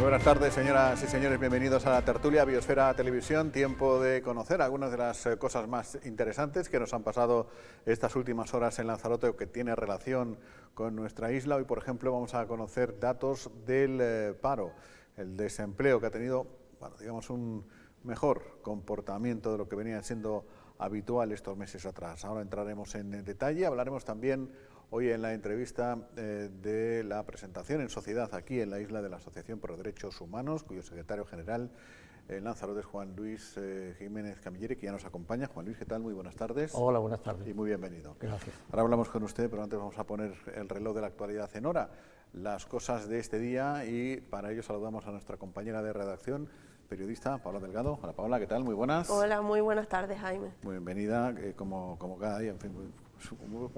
Buenas tardes, señoras y señores, bienvenidos a la tertulia Biosfera Televisión. Tiempo de conocer algunas de las cosas más interesantes que nos han pasado estas últimas horas en Lanzarote o que tiene relación con nuestra isla. Hoy, por ejemplo, vamos a conocer datos del paro, el desempleo, que ha tenido, bueno, digamos, un mejor comportamiento de lo que venía siendo habitual estos meses atrás. Ahora entraremos en detalle, hablaremos también hoy en la entrevista de la presentación en sociedad aquí en la isla de la Asociación por los Derechos Humanos, cuyo secretario general en Lanzarote es Juan Luis Jiménez Camilleri, que ya nos acompaña. Juan Luis, ¿qué tal? Muy buenas tardes. Hola, buenas tardes. Y muy bienvenido. Gracias. Ahora hablamos con usted, pero antes vamos a poner el reloj de la actualidad en hora, las cosas de este día, y para ello saludamos a nuestra compañera de redacción, periodista Paula Delgado. Hola Paula, ¿qué tal? Muy buenas. Hola, muy buenas tardes, Jaime. Muy bienvenida, como cada día, en fin, como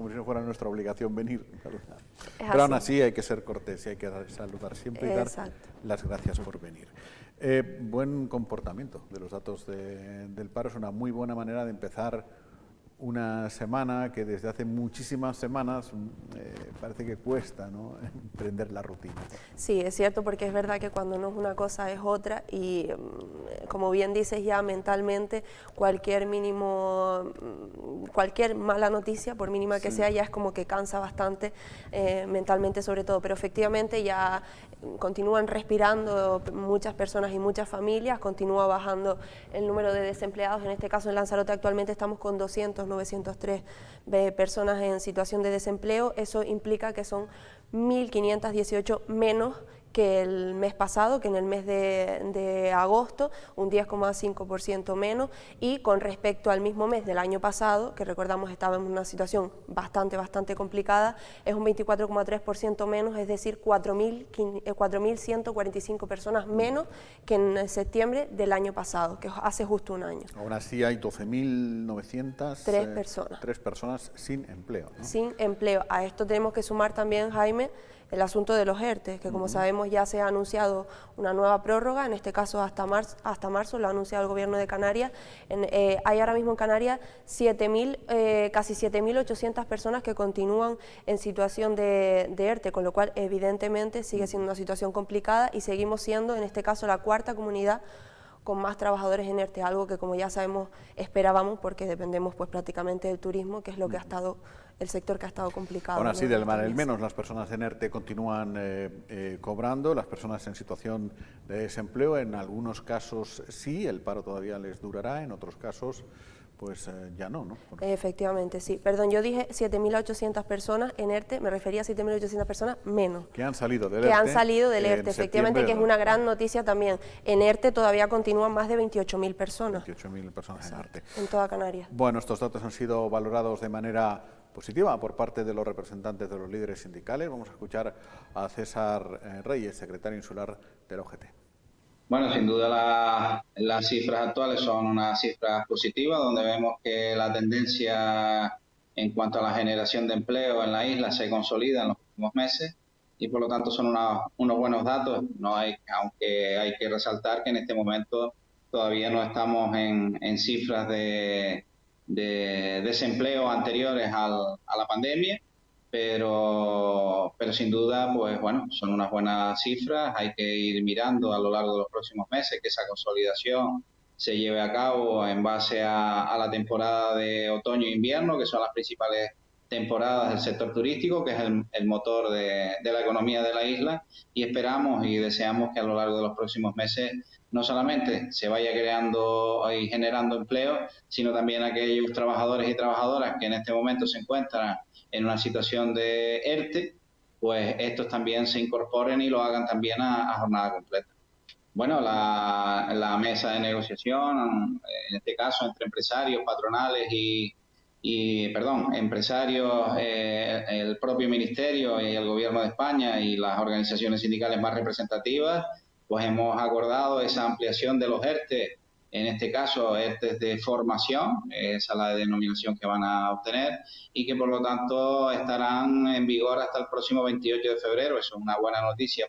si no fuera nuestra obligación venir. Pero aún así hay que ser cortés y hay que saludar siempre y dar las gracias por venir. Buen comportamiento de los datos del paro, es una muy buena manera de empezar una semana que desde hace muchísimas semanas parece que cuesta, ¿no?, emprender la rutina. Sí, es cierto, porque es verdad que cuando no es una cosa es otra y como bien dices ya mentalmente cualquier mala noticia, por mínima que sea, ya es como que cansa bastante mentalmente sobre todo, pero efectivamente ya continúan respirando muchas personas y muchas familias, continúa bajando el número de desempleados. En este caso en Lanzarote actualmente estamos con 903 personas en situación de desempleo. Eso implica que son 1.518 menos que el mes pasado, que en el mes de agosto, un 10,5% menos, y con respecto al mismo mes del año pasado, que recordamos estaba en una situación bastante complicada, es un 24,3% menos, es decir, 4.145 personas menos que en septiembre del año pasado, que hace justo un año. Aún así hay 12.903 tres personas sin empleo, ¿no? Sin empleo. A esto tenemos que sumar también, Jaime, el asunto de los ERTE, que como sabemos ya se ha anunciado una nueva prórroga, en este caso hasta marzo, lo ha anunciado el Gobierno de Canarias. Hay ahora mismo en Canarias casi 7.800 personas que continúan en situación de ERTE, con lo cual evidentemente sigue siendo una situación complicada y seguimos siendo, en este caso, la cuarta comunidad con más trabajadores en ERTE, algo que, como ya sabemos, esperábamos, porque dependemos pues prácticamente del turismo, que es lo que ha estado, el sector que ha estado complicado. Ahora sí, del mal el menos, las personas en ERTE continúan cobrando, las personas en situación de desempleo, en algunos casos sí, el paro todavía les durará, en otros casos pues ya no. Efectivamente, sí. Perdón, yo dije 7.800 personas en ERTE, me refería a 7.800 personas menos. Que han salido del ERTE. Que han salido del ERTE, efectivamente, que es una gran noticia también. En ERTE todavía continúan más de 28.000 personas. 28.000 personas en ERTE. En toda Canarias. Bueno, estos datos han sido valorados de manera positiva por parte de los representantes de los líderes sindicales. Vamos a escuchar a César Reyes, secretario insular del OGT. Bueno, sin duda las cifras actuales son unas cifras positivas, donde vemos que la tendencia en cuanto a la generación de empleo en la isla se consolida en los últimos meses y por lo tanto son unos buenos datos. Aunque hay que resaltar que en este momento todavía no estamos en cifras de desempleo anteriores a la pandemia, pero sin duda, pues bueno, son unas buenas cifras. Hay que ir mirando a lo largo de los próximos meses que esa consolidación se lleve a cabo en base a la temporada de otoño e invierno, que son las principales temporadas del sector turístico, que es el motor de la economía de la isla, y esperamos y deseamos que a lo largo de los próximos meses no solamente se vaya creando y generando empleo, sino también aquellos trabajadores y trabajadoras que en este momento se encuentran en una situación de ERTE, pues estos también se incorporen y lo hagan también a jornada completa. Bueno, la mesa de negociación, en este caso entre empresarios, patronales empresarios, el propio Ministerio y el Gobierno de España y las organizaciones sindicales más representativas, pues hemos acordado esa ampliación de los ERTE, en este caso ERTE de formación, esa es la denominación que van a obtener, y que por lo tanto estarán en vigor hasta el próximo 28 de febrero. Eso es una buena noticia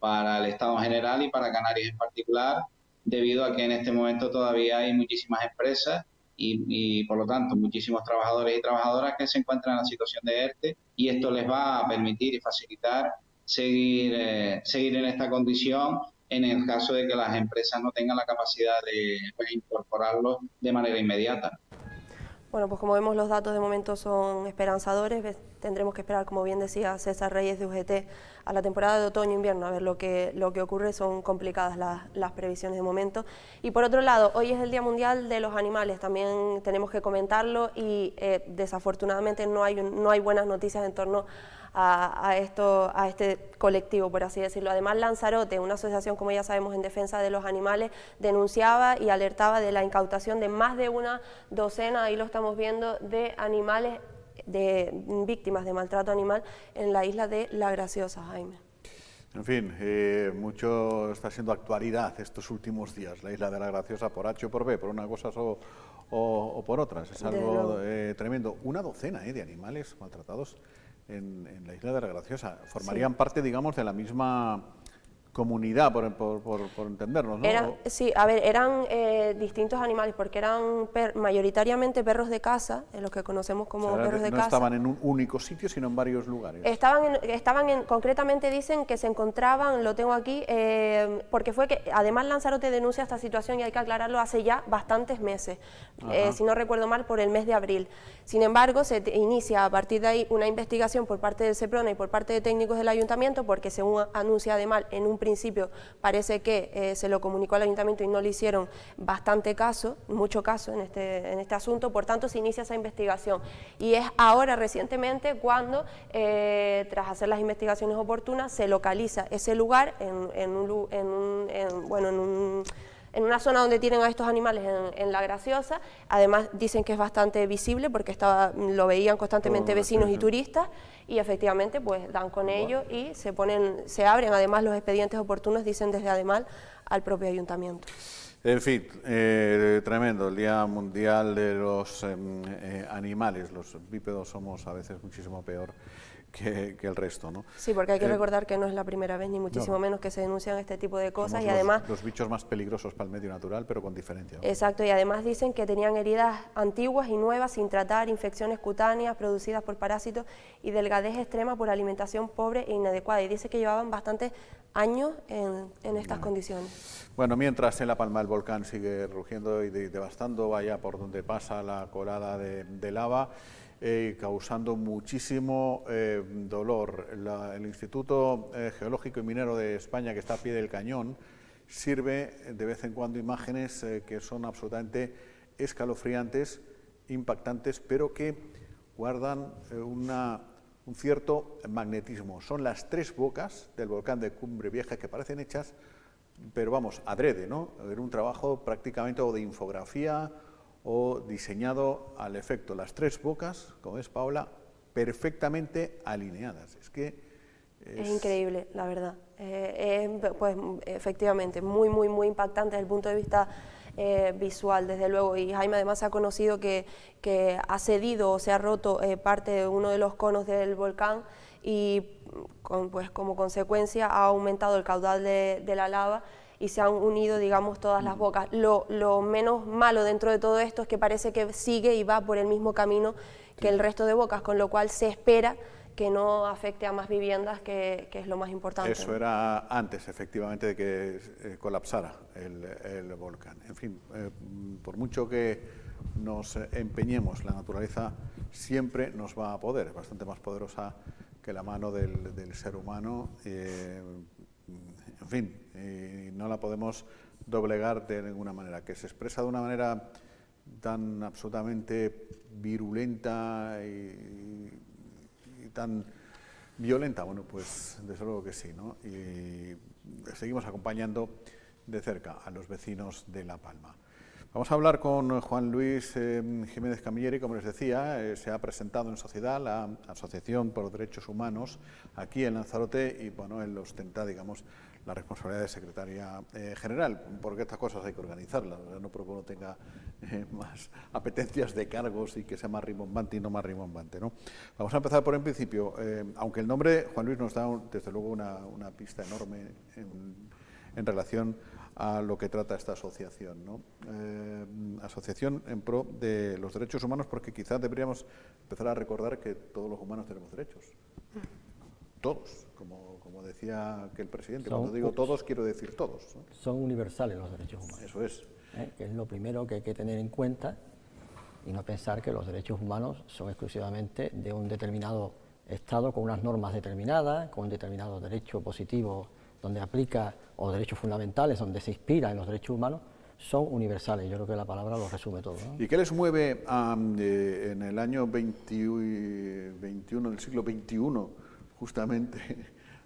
para el Estado en general y para Canarias en particular, debido a que en este momento todavía hay muchísimas empresas y por lo tanto muchísimos trabajadores y trabajadoras que se encuentran en la situación de ERTE, y esto les va a permitir y facilitar seguir en esta condición en el caso de que las empresas no tengan la capacidad de incorporarlos de manera inmediata. Bueno, pues como vemos, los datos de momento son esperanzadores. Tendremos que esperar, como bien decía César Reyes de UGT, a la temporada de otoño-invierno, a ver lo que ocurre. Son complicadas las previsiones de momento. Y por otro lado, hoy es el Día Mundial de los Animales, también tenemos que comentarlo y desafortunadamente no hay buenas noticias en torno a este colectivo, por así decirlo. Además, Lanzarote, una asociación, como ya sabemos, en defensa de los animales, denunciaba y alertaba de la incautación de más de una docena, ahí lo estamos viendo, de animales, de víctimas de maltrato animal en la isla de La Graciosa, Jaime. En fin, mucho está siendo actualidad estos últimos días, la isla de La Graciosa, por H o por B, por una cosa o por otras. Es algo tremendo. Una docena de animales maltratados en la isla de La Graciosa. Formarían parte, digamos, de la misma comunidad, por entendernos, ¿no? Sí, a ver, eran distintos animales, porque eran mayoritariamente perros de caza, los que conocemos como perros de no caza. No estaban en un único sitio, sino en varios lugares. Concretamente dicen que se encontraban, lo tengo aquí, porque fue que además Lanzarote denuncia esta situación, y hay que aclararlo, hace ya bastantes meses, si no recuerdo mal, por el mes de abril. Sin embargo, se inicia a partir de ahí una investigación por parte del Seprona y por parte de técnicos del ayuntamiento, porque según anuncia además, en un principio parece que se lo comunicó al ayuntamiento y no le hicieron mucho caso en este asunto. Por tanto, se inicia esa investigación, y es ahora recientemente cuando, tras hacer las investigaciones oportunas, se localiza ese lugar en una zona donde tienen a estos animales en La Graciosa. Además dicen que es bastante visible porque lo veían constantemente vecinos y turistas, y efectivamente pues dan con ello y se abren además los expedientes oportunos, dicen desde Ademar, al propio ayuntamiento. En fin, tremendo, el Día Mundial de los Animales. Los bípedos somos a veces muchísimo peor que el resto, ¿no? Sí, porque hay que recordar que no es la primera vez, ni muchísimo menos, que se denuncian este tipo de cosas. Somos y además los bichos más peligrosos para el medio natural, pero con diferencia, ¿no? Exacto, y además dicen que tenían heridas antiguas y nuevas sin tratar, infecciones cutáneas producidas por parásitos y delgadez extrema por alimentación pobre e inadecuada. Y dice que llevaban bastantes años en estas condiciones. Bueno, mientras en La Palma el volcán sigue rugiendo y devastando, vaya por donde pasa la colada de lava, causando muchísimo dolor. El Instituto Geológico y Minero de España, que está a pie del cañón, sirve de vez en cuando imágenes que son absolutamente escalofriantes, impactantes, pero que guardan un cierto magnetismo. Son las tres bocas del volcán de Cumbre Vieja, que parecen hechas, pero vamos, adrede, ¿no? Era un trabajo prácticamente o de infografía o diseñado al efecto. Las tres bocas, como ves, Paola, perfectamente alineadas. Es increíble, la verdad. Pues efectivamente, muy impactante desde el punto de vista visual, desde luego. Y Jaime, además, se ha conocido que ha cedido o se ha roto parte de uno de los conos del volcán, y pues como consecuencia ha aumentado el caudal de la lava y se han unido, digamos, todas las bocas. Lo menos malo dentro de todo esto es que parece que sigue y va por el mismo camino que el resto de bocas, con lo cual se espera que no afecte a más viviendas, que es lo más importante. Eso era antes, efectivamente, de que colapsara el volcán. En fin, por mucho que nos empeñemos, la naturaleza siempre nos va a poder, es bastante más poderosa que la mano del ser humano. En fin, no la podemos doblegar de ninguna manera. Que se expresa de una manera tan absolutamente virulenta y tan violenta, bueno, pues desde luego que sí, ¿no? Y seguimos acompañando de cerca a los vecinos de La Palma. Vamos a hablar con Juan Luis Jiménez Camilleri. Como les decía, se ha presentado en sociedad la Asociación por Derechos Humanos aquí en Lanzarote, y bueno, él ostenta, digamos, la responsabilidad de secretaria general, porque estas cosas hay que organizarlas, no porque uno tenga más apetencias de cargos y que sea más rimbombante y no más rimbombante, ¿no? Vamos a empezar por el principio, aunque el nombre, Juan Luis, nos da desde luego una pista enorme en relación a lo que trata esta asociación, ¿no? Asociación en pro de los derechos humanos, porque quizás deberíamos empezar a recordar que todos los humanos tenemos derechos. Todos, como decía aquel presidente, cuando digo todos quiero decir todos, ¿no? Son universales los derechos humanos. Eso es. Que es lo primero que hay que tener en cuenta y no pensar que los derechos humanos son exclusivamente de un determinado Estado con unas normas determinadas, con un determinado derecho positivo donde aplica, o derechos fundamentales donde se inspira en los derechos humanos, son universales. Yo creo que la palabra lo resume todo, ¿no? ¿Y qué les mueve en el año 21 del siglo XXI, justamente,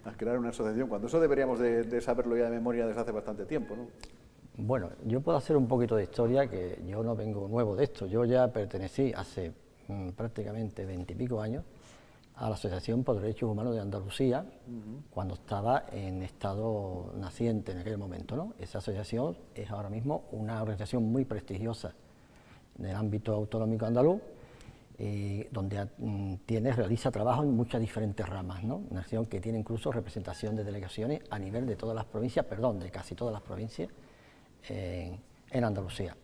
a crear una asociación, cuando eso deberíamos de saberlo ya de memoria desde hace bastante tiempo, ¿no? Bueno, yo puedo hacer un poquito de historia, que yo no vengo nuevo de esto. Yo ya pertenecí hace prácticamente 20 y pico años a la Asociación por Derechos Humanos de Andalucía, cuando estaba en estado naciente en aquel momento, ¿no? Esa asociación es ahora mismo una organización muy prestigiosa en el ámbito autonómico andaluz, donde realiza trabajo en muchas diferentes ramas, ¿no? Una asociación que tiene incluso representación de delegaciones a nivel de todas las provincias, de casi todas las provincias en Andalucía.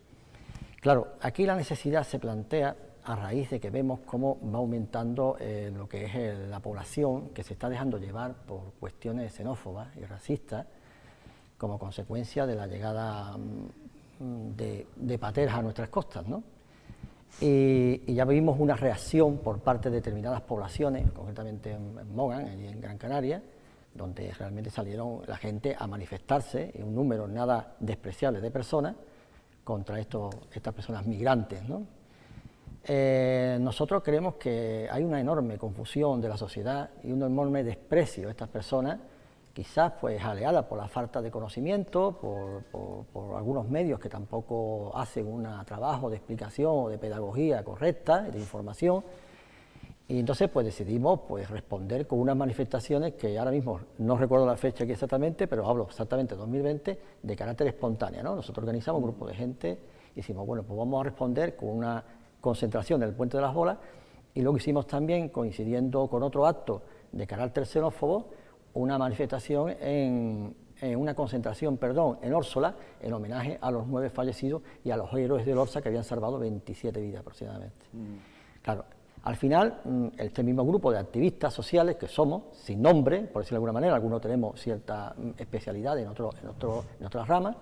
Claro, aquí la necesidad se plantea a raíz de que vemos cómo va aumentando lo que es la población, que se está dejando llevar por cuestiones xenófobas y racistas, como consecuencia de la llegada de pateras a nuestras costas, ¿no? Y ya vimos una reacción por parte de determinadas poblaciones, concretamente en Mogán y en Gran Canaria, donde realmente salieron la gente a manifestarse, en un número nada despreciable de personas, contra estas personas migrantes, ¿no? Nosotros creemos que hay una enorme confusión de la sociedad y un enorme desprecio a estas personas, quizás pues aleada por la falta de conocimiento, por algunos medios que tampoco hacen un trabajo de explicación o de pedagogía correcta, de información, y entonces pues decidimos pues responder con unas manifestaciones que ahora mismo no recuerdo la fecha aquí exactamente, pero hablo exactamente de 2020, de carácter espontáneo, ¿no? Nosotros organizamos un grupo de gente y decimos, bueno, pues vamos a responder con una concentración del Puente de las Bolas, y luego hicimos también, coincidiendo con otro acto de carácter xenófobo, una manifestación una concentración en Órsola, en homenaje a los 9 fallecidos y a los héroes del Orsa que habían salvado 27 vidas aproximadamente. Claro, al final, este mismo grupo de activistas sociales que somos, sin nombre, por decirlo de alguna manera, algunos tenemos cierta especialidad en otras ramas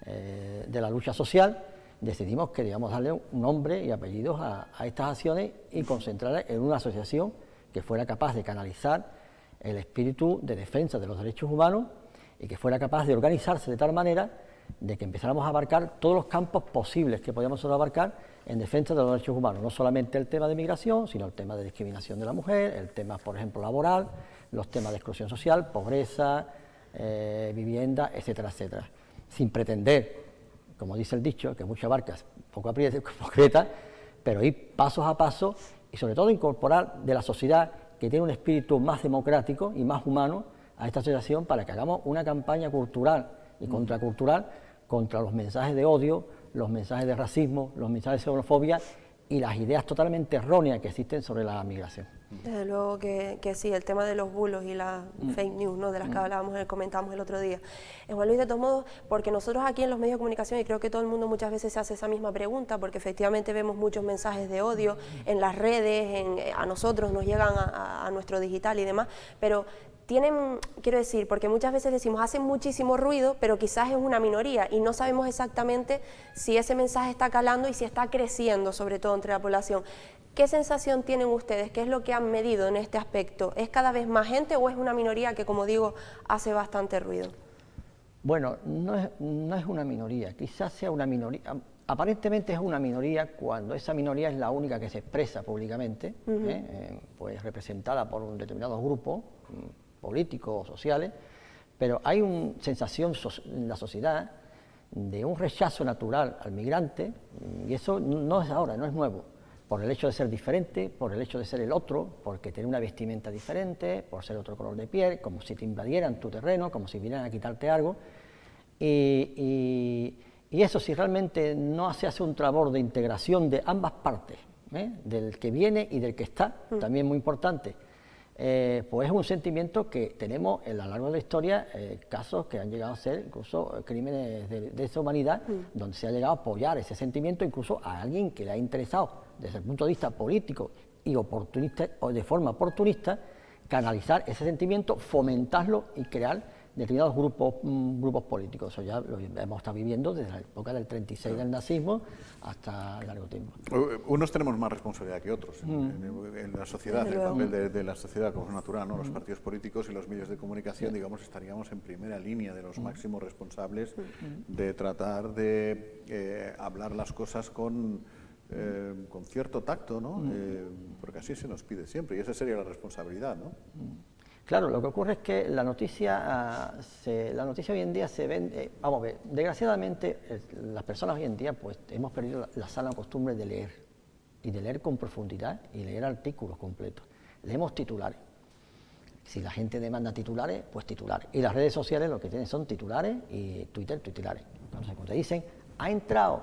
de la lucha social, decidimos que debíamos darle un nombre y apellidos a estas acciones y concentrarlas en una asociación que fuera capaz de canalizar el espíritu de defensa de los derechos humanos y que fuera capaz de organizarse de tal manera de que empezáramos a abarcar todos los campos posibles que podíamos abarcar en defensa de los derechos humanos, no solamente el tema de migración, sino el tema de discriminación de la mujer, el tema, por ejemplo, laboral, los temas de exclusión social, pobreza, vivienda, etcétera, etcétera, sin pretender, como dice el dicho, que mucha barca poco aprieta, pero ir pasos a paso y sobre todo incorporar de la sociedad que tiene un espíritu más democrático y más humano a esta asociación para que hagamos una campaña cultural y contracultural contra los mensajes de odio, los mensajes de racismo, los mensajes de xenofobia y las ideas totalmente erróneas que existen sobre la migración. Desde luego que sí, el tema de los bulos y las fake news, ¿no?, de las que comentábamos el otro día. Juan Luis, de todos modos, porque nosotros aquí en los medios de comunicación, y creo que todo el mundo muchas veces se hace esa misma pregunta, porque efectivamente vemos muchos mensajes de odio en las redes, a nosotros nos llegan a nuestro digital y demás, pero quiero decir, porque muchas veces decimos, hacen muchísimo ruido, pero quizás es una minoría y no sabemos exactamente si ese mensaje está calando y si está creciendo, sobre todo entre la población. ¿Qué sensación tienen ustedes? ¿Qué es lo que han medido en este aspecto? ¿Es cada vez más gente o es una minoría que, como digo, hace bastante ruido? Bueno, no es una minoría, quizás sea una minoría. Aparentemente es una minoría cuando esa minoría es la única que se expresa públicamente, pues representada por un determinado grupo políticos o sociales, pero hay una sensación en la sociedad de un rechazo natural al migrante, y eso no es ahora, no es nuevo, por el hecho de ser diferente, por el hecho de ser el otro, porque tiene una vestimenta diferente, por ser otro color de piel, como si te invadieran tu terreno, como si vinieran a quitarte algo, y eso, si realmente no se hace un labor de integración de ambas partes, del que viene y del que está, también muy importante, pues es un sentimiento que tenemos a lo largo de la historia, casos que han llegado a ser incluso crímenes de esa humanidad, donde se ha llegado a apoyar ese sentimiento incluso a alguien que le ha interesado desde el punto de vista político y oportunista, o de forma oportunista, canalizar ese sentimiento, fomentarlo y crear determinados grupos políticos. Eso ya lo hemos estado viviendo desde la época del 36 del nazismo hasta largo tiempo. Unos tenemos más responsabilidad que otros en la sociedad, el papel de la sociedad como es natural, ¿no? Los partidos políticos y los medios de comunicación, digamos, estaríamos en primera línea de los máximos responsables de tratar de hablar las cosas con cierto tacto, ¿no? Porque así se nos pide siempre y esa sería la responsabilidad, ¿no? Claro, lo que ocurre es que la noticia hoy en día se vende, vamos a ver, desgraciadamente las personas hoy en día pues hemos perdido la sana costumbre de leer, y de leer con profundidad y leer artículos completos. Leemos titulares. Si la gente demanda titulares, pues titulares. Y las redes sociales lo que tienen son titulares y titulares. Entonces, cuando te dicen, ha entrado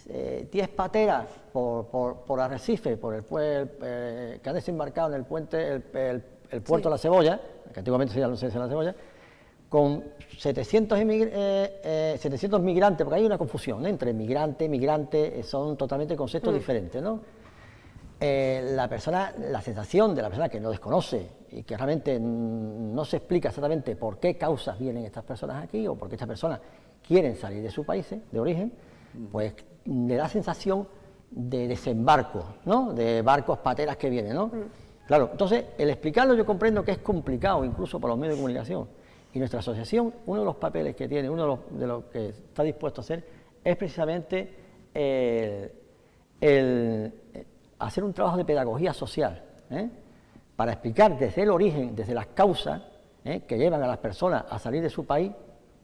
10 pateras por Arrecife, que han desembarcado en el puente, el puerto de la Cebolla, que antiguamente se llama la Cebolla, con 700 migrantes, porque hay una confusión, ¿no? Entre migrante, son totalmente conceptos diferentes, ¿no? La sensación de la persona que no desconoce y que realmente no se explica exactamente por qué causas vienen estas personas aquí o por qué estas personas quieren salir de sus países de origen, pues le da sensación de desembarco, ¿no? De barcos pateras que vienen, ¿no? Claro, entonces, el explicarlo yo comprendo que es complicado, incluso para los medios de comunicación. Y nuestra asociación, uno de los papeles que tiene, uno de los que está dispuesto a hacer, es precisamente hacer un trabajo de pedagogía social, para explicar desde el origen, desde las causas que llevan a las personas a salir de su país,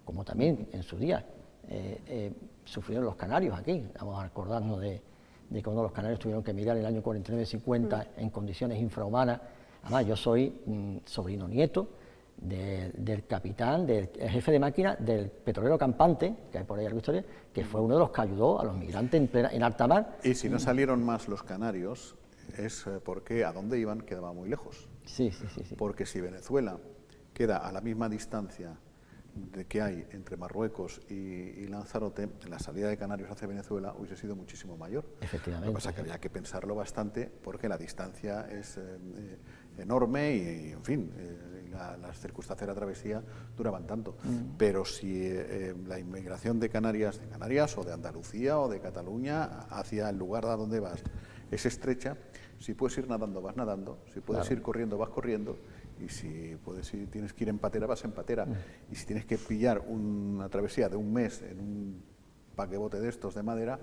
como también en su día sufrieron los canarios aquí. Vamos a acordarnos de cuando los canarios tuvieron que emigrar en el año 49-50 en condiciones infrahumanas. Además, yo soy sobrino nieto del capitán, del jefe de máquina del petrolero Campante, que hay por ahí alguna historia, que fue uno de los que ayudó a los migrantes en alta mar. Y si no salieron más los canarios, es porque a dónde iban quedaba muy lejos. Sí. Porque si Venezuela queda a la misma distancia que hay entre Marruecos y Lanzarote, la salida de Canarios hacia Venezuela hubiese sido muchísimo mayor. Efectivamente. Lo que pasa es que había que pensarlo bastante porque la distancia es enorme y en fin, las circunstancias de la travesía duraban tanto. Pero si la inmigración de Canarias o de Andalucía o de Cataluña hacia el lugar a donde vas es estrecha, si puedes ir nadando, vas nadando, si puedes ir corriendo, vas corriendo. Y si tienes que ir en patera, vas en patera. Y si tienes que pillar una travesía de un mes en un paquebote de estos de madera,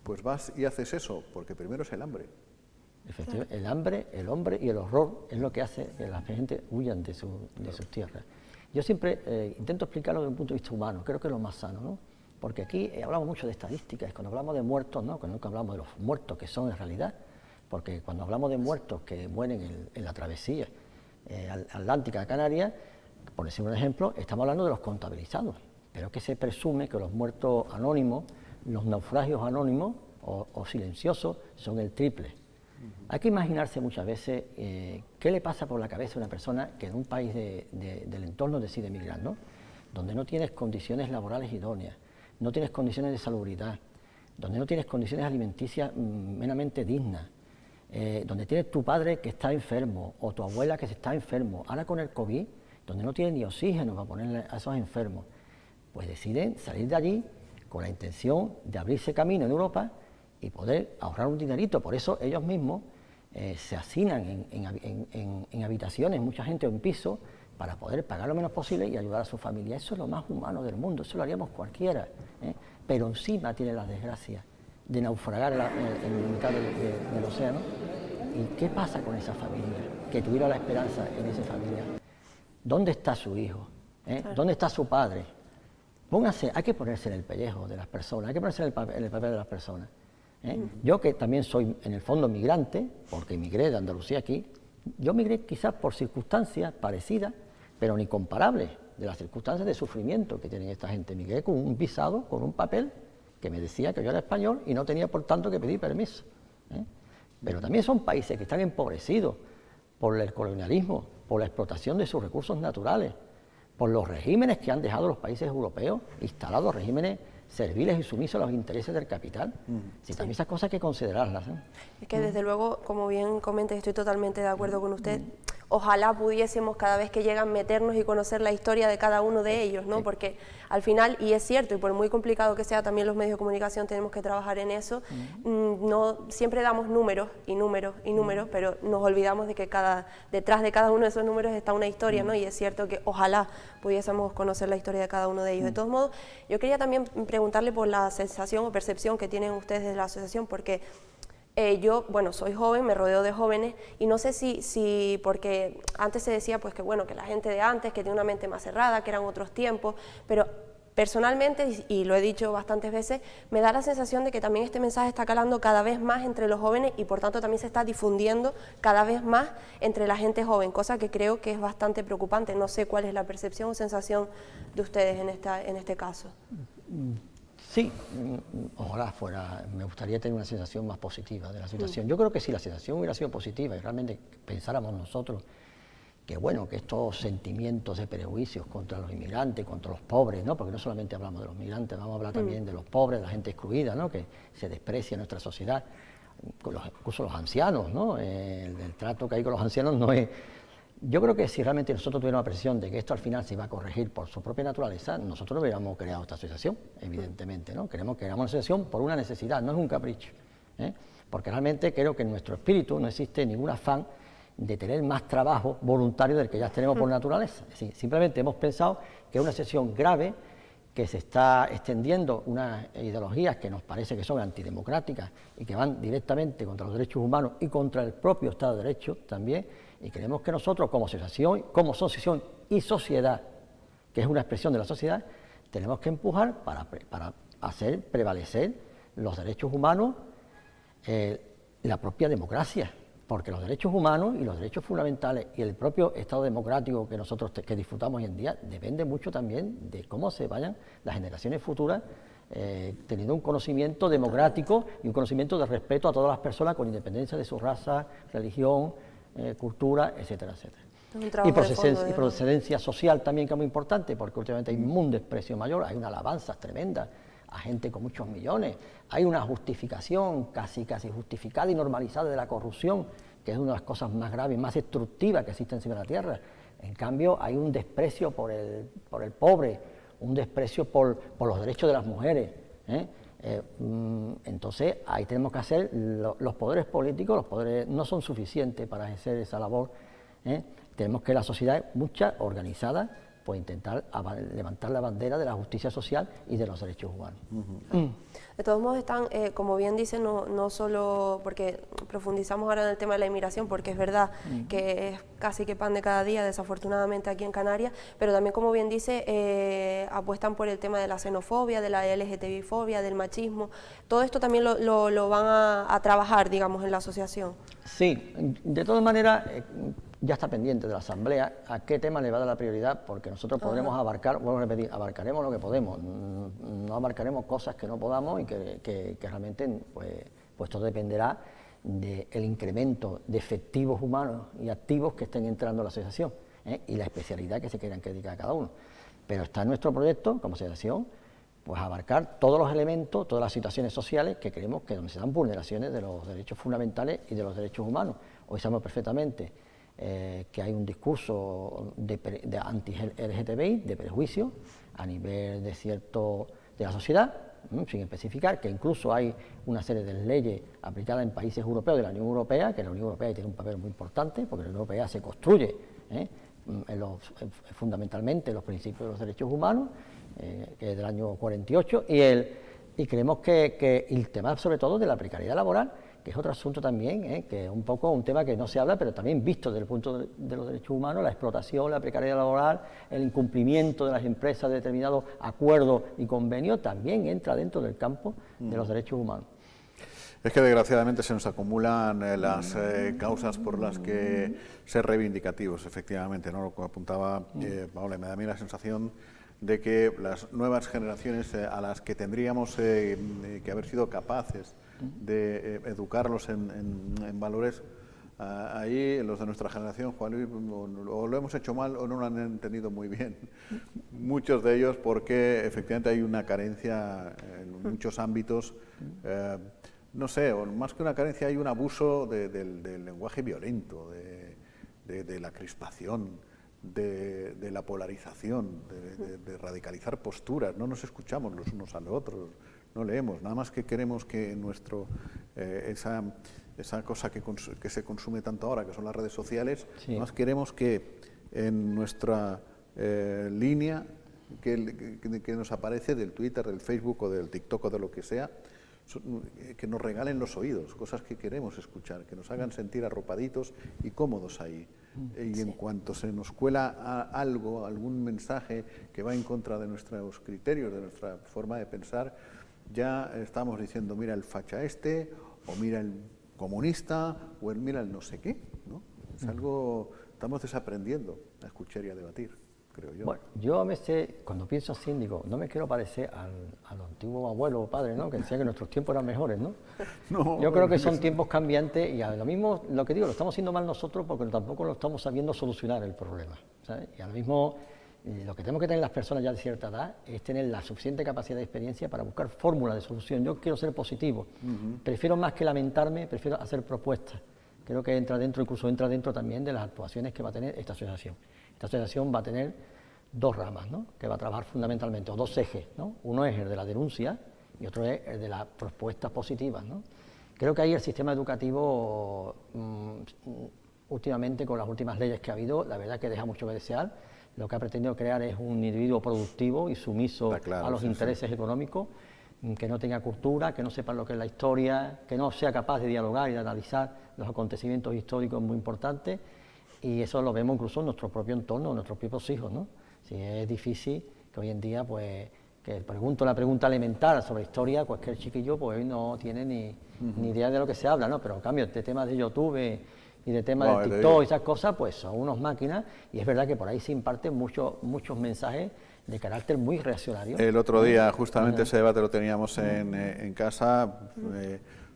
pues vas y haces eso, porque primero es el hambre. Efectivamente, el hambre, el hombre y el horror es lo que hace que la gente huyan de sus tierras. Yo siempre intento explicarlo desde un punto de vista humano, creo que es lo más sano, ¿no? Porque aquí hablamos mucho de estadísticas, cuando hablamos de muertos, ¿no? Cuando nunca hablamos de los muertos que son en realidad, porque cuando hablamos de muertos que mueren en la travesía atlántica de Canarias, por decir un ejemplo, estamos hablando de los contabilizados, pero que se presume que los muertos anónimos, los naufragios anónimos o silenciosos son el triple. Hay que imaginarse muchas veces qué le pasa por la cabeza a una persona que en un país del entorno decide emigrar, ¿no? Donde no tienes condiciones laborales idóneas, no tienes condiciones de salubridad, donde no tienes condiciones alimenticias meramente dignas, donde tienes tu padre que está enfermo o tu abuela que se está enfermo, ahora con el COVID, donde no tienes ni oxígeno para ponerle a esos enfermos, pues deciden salir de allí con la intención de abrirse camino en Europa y poder ahorrar un dinerito. Por eso ellos mismos se hacinan en habitaciones, mucha gente en piso, para poder pagar lo menos posible y ayudar a su familia. Eso es lo más humano del mundo, eso lo haríamos cualquiera, pero encima tiene la desgracia de naufragar en mitad del océano. ¿Y qué pasa con esa familia que tuviera la esperanza en esa familia? ¿Dónde está su hijo? Claro. ¿Dónde está su padre? Hay que ponerse en el pellejo de las personas, hay que ponerse en el papel de las personas. Yo que también soy en el fondo migrante, porque emigré de Andalucía aquí, yo migré quizás por circunstancias parecidas, pero ni comparables de las circunstancias de sufrimiento que tienen esta gente. Migré con un visado, con un papel que me decía que yo era español y no tenía por tanto que pedir permiso. Pero también son países que están empobrecidos por el colonialismo, por la explotación de sus recursos naturales, por los regímenes que han dejado los países europeos, instalados regímenes serviles y sumisos a los intereses del capital. Sí, también esas cosas hay que considerarlas. Es que desde luego, como bien comenta, estoy totalmente de acuerdo con usted, ojalá pudiésemos cada vez que llegan meternos y conocer la historia de cada uno de ellos, ¿no? Porque al final, y es cierto, y por muy complicado que sea, también los medios de comunicación tenemos que trabajar en eso, no, siempre damos números y números y números, pero nos olvidamos de que detrás de cada uno de esos números está una historia, ¿no? Y es cierto que ojalá pudiésemos conocer la historia de cada uno de ellos. De todos modos, yo quería también preguntarle por la sensación o percepción que tienen ustedes de la asociación, porque yo, bueno, soy joven, me rodeo de jóvenes y no sé si porque antes se decía pues que bueno, que la gente de antes, que tiene una mente más cerrada, que eran otros tiempos, pero personalmente, y lo he dicho bastantes veces, me da la sensación de que también este mensaje está calando cada vez más entre los jóvenes y por tanto también se está difundiendo cada vez más entre la gente joven, cosa que creo que es bastante preocupante. No sé cuál es la percepción o sensación de ustedes en este caso. Sí, ojalá fuera, me gustaría tener una sensación más positiva de la situación. Yo creo que si la sensación hubiera sido positiva y realmente pensáramos nosotros que bueno, que estos sentimientos de prejuicios contra los inmigrantes, contra los pobres, ¿no? Porque no solamente hablamos de los migrantes, vamos a hablar también de los pobres, de la gente excluida, ¿no? Que se desprecia en nuestra sociedad, incluso los ancianos, ¿no? El trato que hay con los ancianos no es... Yo creo que si realmente nosotros tuviéramos la presión de que esto al final se iba a corregir por su propia naturaleza, nosotros no hubiéramos creado esta asociación, evidentemente, ¿no? Queremos crear una asociación por una necesidad, no es un capricho, ¿eh? Porque realmente creo que en nuestro espíritu no existe ningún afán de tener más trabajo voluntario del que ya tenemos por naturaleza. Es decir, simplemente hemos pensado que es una asociación grave, que se está extendiendo unas ideologías que nos parece que son antidemocráticas y que van directamente contra los derechos humanos y contra el propio Estado de Derecho también, y creemos que nosotros como asociación y sociedad, que es una expresión de la sociedad, tenemos que empujar para hacer prevalecer los derechos humanos, la propia democracia, porque los derechos humanos y los derechos fundamentales y el propio Estado democrático que nosotros que disfrutamos hoy en día depende mucho también de cómo se vayan las generaciones futuras teniendo un conocimiento democrático y un conocimiento de respeto a todas las personas con independencia de su raza, religión, cultura, etcétera, etcétera. Y procedencia social también, que es muy importante, porque últimamente hay un desprecio mayor, hay una alabanza tremenda a gente con muchos millones, hay una justificación casi justificada y normalizada de la corrupción, que es una de las cosas más graves, más destructivas que existen encima de la tierra. En cambio, hay un desprecio por el pobre, un desprecio por los derechos de las mujeres, ¿eh? Entonces, ahí tenemos que hacer, los poderes políticos, los poderes no son suficientes para ejercer esa labor, ¿eh? Tenemos que la sociedad, mucha organizada, pues intentar levantar la bandera de la justicia social y de los derechos humanos. De todos modos están, como bien dicen, no solo porque profundizamos ahora en el tema de la inmigración, porque es verdad que es casi que pan de cada día, desafortunadamente aquí en Canarias, pero también, como bien dice, apuestan por el tema de la xenofobia, de la LGTBI-fobia, del machismo. Todo esto también lo van a trabajar, digamos, en la asociación. Sí, de todas maneras, ya está pendiente de la Asamblea a qué tema le va a dar la prioridad, porque nosotros podremos abarcar, vuelvo a repetir, abarcaremos lo que podemos, no abarcaremos cosas que no podamos y que realmente pues todo dependerá del incremento de efectivos humanos y activos que estén entrando a la asociación, y la especialidad que se quieran que dedicar a cada uno. Pero está en nuestro proyecto como asociación pues abarcar todos los elementos, todas las situaciones sociales que creemos que donde se dan vulneraciones de los derechos fundamentales y de los derechos humanos. Hoy sabemos perfectamente que hay un discurso de anti-LGTBI, de prejuicio, a nivel de la sociedad, sin especificar, que incluso hay una serie de leyes aplicadas en países europeos de la Unión Europea, que la Unión Europea tiene un papel muy importante, porque la Unión Europea se construye fundamentalmente en los principios de los derechos humanos, que es del año 48, y creemos que el tema sobre todo de la precariedad laboral, que es otro asunto también, que es un poco un tema que no se habla, pero también visto desde el punto de los derechos humanos, la explotación, la precariedad laboral, el incumplimiento de las empresas de determinados acuerdos y convenios, también entra dentro del campo de los derechos humanos. Es que desgraciadamente se nos acumulan las causas por las que ser reivindicativos, efectivamente, ¿no? Lo que apuntaba Paola, me da a mí la sensación de que las nuevas generaciones a las que tendríamos que haber sido capaces de educarlos en valores, ahí los de nuestra generación, Juan Luis, o lo hemos hecho mal o no lo han entendido muy bien, muchos de ellos, porque efectivamente hay una carencia en muchos ámbitos, no sé, o más que una carencia hay un abuso del lenguaje violento, de la crispación, de la polarización, de radicalizar posturas. No nos escuchamos los unos a los otros, no leemos, nada más que queremos que esa cosa que se consume tanto ahora, que son las redes sociales, nada más queremos que en nuestra línea que nos aparece del Twitter, del Facebook o del TikTok o de lo que sea, que nos regalen los oídos, cosas que queremos escuchar, que nos hagan sentir arropaditos y cómodos ahí. Y en cuanto se nos cuela algo, algún mensaje que va en contra de nuestros criterios, de nuestra forma de pensar, ya estamos diciendo, mira el facha este, o mira el comunista, o mira el no sé qué, ¿no? Es algo, estamos desaprendiendo a escuchar y a debatir, creo yo. Bueno, yo a veces, cuando pienso así, digo, no me quiero parecer al antiguo abuelo o padre, ¿no?, que decía que nuestros tiempos eran mejores, ¿no? No, yo creo que son tiempos cambiantes y a lo mismo, lo que digo, lo estamos haciendo mal nosotros porque tampoco lo estamos sabiendo solucionar el problema, ¿sabes? Y a lo mismo, lo que tenemos que tener las personas ya de cierta edad es tener la suficiente capacidad de experiencia para buscar fórmulas de solución. Yo quiero ser positivo, prefiero más que lamentarme, prefiero hacer propuestas. Creo que incluso entra dentro también de las actuaciones que va a tener esta asociación. Esta asociación va a tener dos ramas, ¿no?, que va a trabajar fundamentalmente, o dos ejes, ¿no? Uno es el de la denuncia y otro es el de las propuestas positivas, ¿no? Creo que ahí el sistema educativo, últimamente, con las últimas leyes que ha habido, la verdad que deja mucho que desear. Lo que ha pretendido crear es un individuo productivo y sumiso a los intereses económicos, que no tenga cultura, que no sepa lo que es la historia, que no sea capaz de dialogar y de analizar los acontecimientos históricos muy importantes, y eso lo vemos incluso en nuestro propio entorno, en nuestros propios hijos, ¿no? Sí, es difícil que hoy en día, pues, que la pregunta elemental sobre historia, cualquier chiquillo pues hoy no tiene ni idea de lo que se habla, ¿no? Pero en cambio, de temas de YouTube y de temas de TikTok y esas cosas, pues son unos máquinas, y es verdad que por ahí se imparten muchos mensajes de carácter muy reaccionario. El otro día, justamente, ese debate lo teníamos en casa,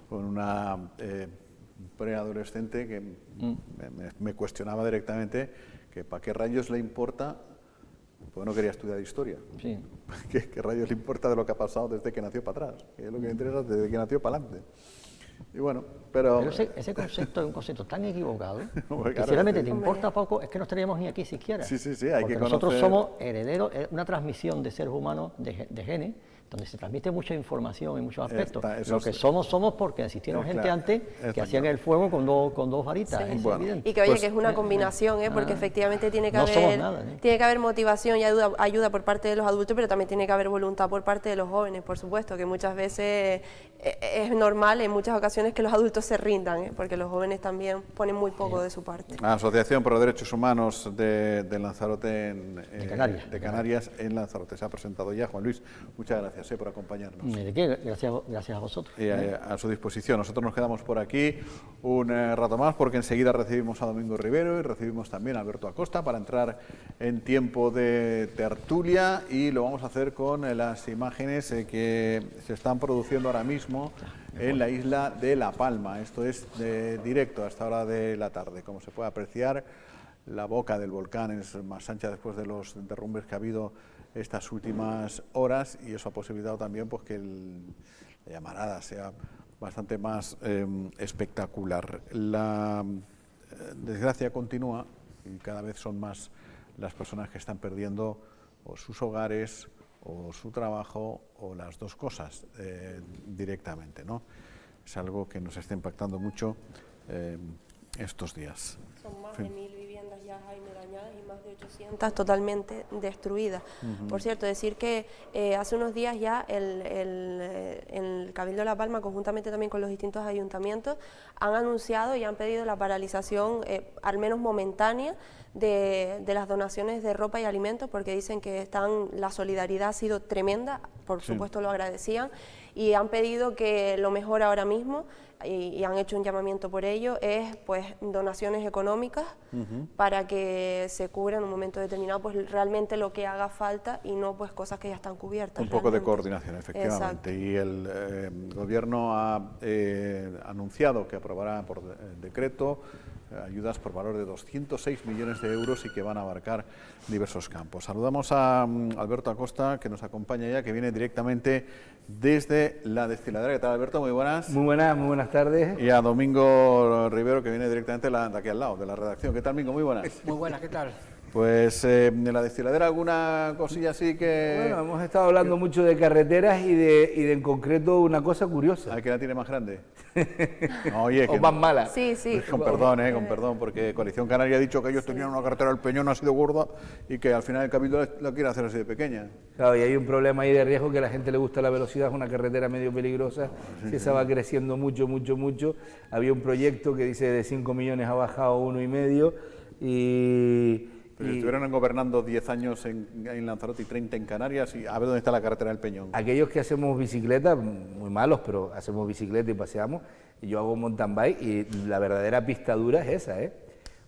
con una preadolescente que me cuestionaba directamente que para qué rayos le importa, pues no quería estudiar historia. Sí. ¿Qué rayos le importa de lo que ha pasado desde que nació para atrás? Que es lo que le interesa desde que nació para adelante. Y bueno, pero ese concepto es un concepto tan equivocado que si realmente te importa poco, es que no estaríamos ni aquí siquiera. Sí, hay que conocer. Nosotros somos herederos, es una transmisión de seres humanos de genes, donde se transmite mucha información en muchos aspectos. Lo que somos porque existieron gente antes que hacían el fuego con dos varitas. Sí. Bueno, y que oye, que es una combinación, porque efectivamente tiene que haber motivación y ayuda por parte de los adultos, pero también tiene que haber voluntad por parte de los jóvenes, por supuesto, que muchas veces es normal en muchas ocasiones que los adultos se rindan, porque los jóvenes también ponen muy poco de su parte. La Asociación por los Derechos Humanos de Lanzarote de Canarias en Lanzarote se ha presentado ya. Juan Luis, muchas gracias por acompañarnos. ¿De qué? Gracias a vosotros. Y a su disposición. Nosotros nos quedamos por aquí un rato más, porque enseguida recibimos a Domingo Rivero y recibimos también a Alberto Acosta para entrar en tiempo de tertulia, y lo vamos a hacer con las imágenes que se están produciendo ahora mismo en la isla de La Palma. Esto es directo a esta hora de la tarde. Como se puede apreciar, la boca del volcán es más ancha después de los derrumbes que ha habido estas últimas horas, y eso ha posibilitado también pues que la llamarada sea bastante más espectacular. La desgracia continúa y cada vez son más las personas que están perdiendo o sus hogares o su trabajo o las dos cosas directamente, ¿no? Es algo que nos está impactando mucho estos días. Son más de 1000 viviendas ya, Jaime, dañadas y más de 800 totalmente destruidas. Por cierto, decir que hace unos días ya el Cabildo de La Palma, conjuntamente también con los distintos ayuntamientos, han anunciado y han pedido la paralización, al menos momentánea, de las donaciones de ropa y alimentos, porque dicen que la solidaridad ha sido tremenda, por supuesto lo agradecían, y han pedido que lo mejor ahora mismo, y han hecho un llamamiento por ello, es pues donaciones económicas para que se cubra en un momento determinado pues realmente lo que haga falta, y no pues cosas que ya están cubiertas. Un poco de coordinación, efectivamente. Exacto. Y el gobierno ha anunciado que aprobará por decreto ayudas por valor de 206 millones de euros y que van a abarcar diversos campos. Saludamos a Alberto Acosta, que nos acompaña ya, que viene directamente desde la desfiladera. ¿Qué tal, Alberto? Muy buenas. Muy buenas tardes. Y a Domingo Rivero, que viene directamente de aquí al lado, de la redacción. ¿Qué tal, Domingo? Muy buenas. Muy buenas, ¿qué tal? Pues en la desfiladera, ¿alguna cosilla así que...? Bueno, hemos estado hablando mucho de carreteras y de en concreto una cosa curiosa. ¿Hay que la tiene más grande? No, oye, o más mala. Sí, sí. Con perdón, porque Coalición Canaria ha dicho que ellos tenían una carretera del Peñón así de gorda y que al final el Cabildo la quiere hacer así de pequeña. Claro, y hay un problema ahí de riesgo, que a la gente le gusta la velocidad, es una carretera medio peligrosa, si esa va creciendo mucho. Había un proyecto que dice de 5 millones ha bajado a 1,5 y... Pero estuvieron gobernando 10 años en Lanzarote y 30 en Canarias, y a ver dónde está la carretera del Peñón. Aquellos que hacemos bicicleta, muy malos, pero hacemos bicicleta y paseamos, y yo hago mountain bike y la verdadera pista dura es esa, ¿eh?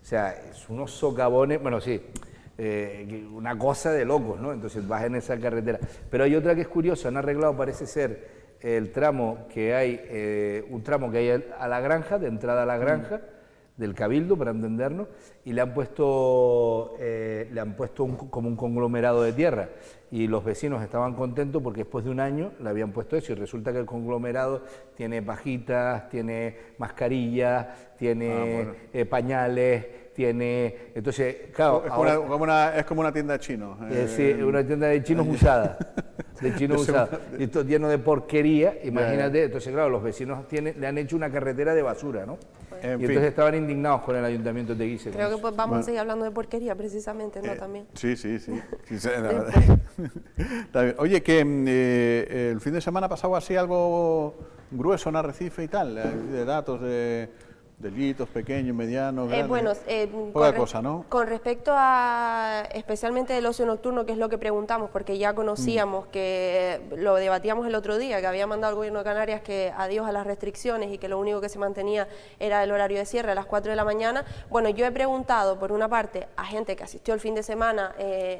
O sea, es unos socavones, bueno, sí, una cosa de locos, ¿no? Entonces vas en esa carretera. Pero hay otra que es curiosa, han arreglado, parece ser, el tramo que hay, un tramo que hay a la granja, de entrada a la granja, del Cabildo, para entendernos, y le han puesto como un conglomerado de tierra, y los vecinos estaban contentos porque después de un año le habían puesto eso, y resulta que el conglomerado tiene pajitas, tiene mascarillas, tiene pañales, tiene... Entonces, claro... Es como una tienda chino. Sí, una tienda de chinos usada. De chinos usados. Y esto lleno de porquería, imagínate. Entonces, claro, los vecinos le han hecho una carretera de basura, ¿no? Y entonces estaban indignados con el ayuntamiento de Guise. Creo que pues vamos a seguir hablando de porquería precisamente, ¿no? También. Sí. Está bien. Oye, que el fin de semana ha pasado así algo grueso en Arrecife y tal, de datos de delitos pequeños, medianos, grandes. Poca cosa, ¿no? Con respecto a especialmente el ocio nocturno, que es lo que preguntamos, porque ya conocíamos que lo debatíamos el otro día, que había mandado el gobierno de Canarias que adiós a las restricciones y que lo único que se mantenía era el horario de cierre a las 4 de la mañana. Bueno, yo he preguntado, por una parte, a gente que asistió el fin de semana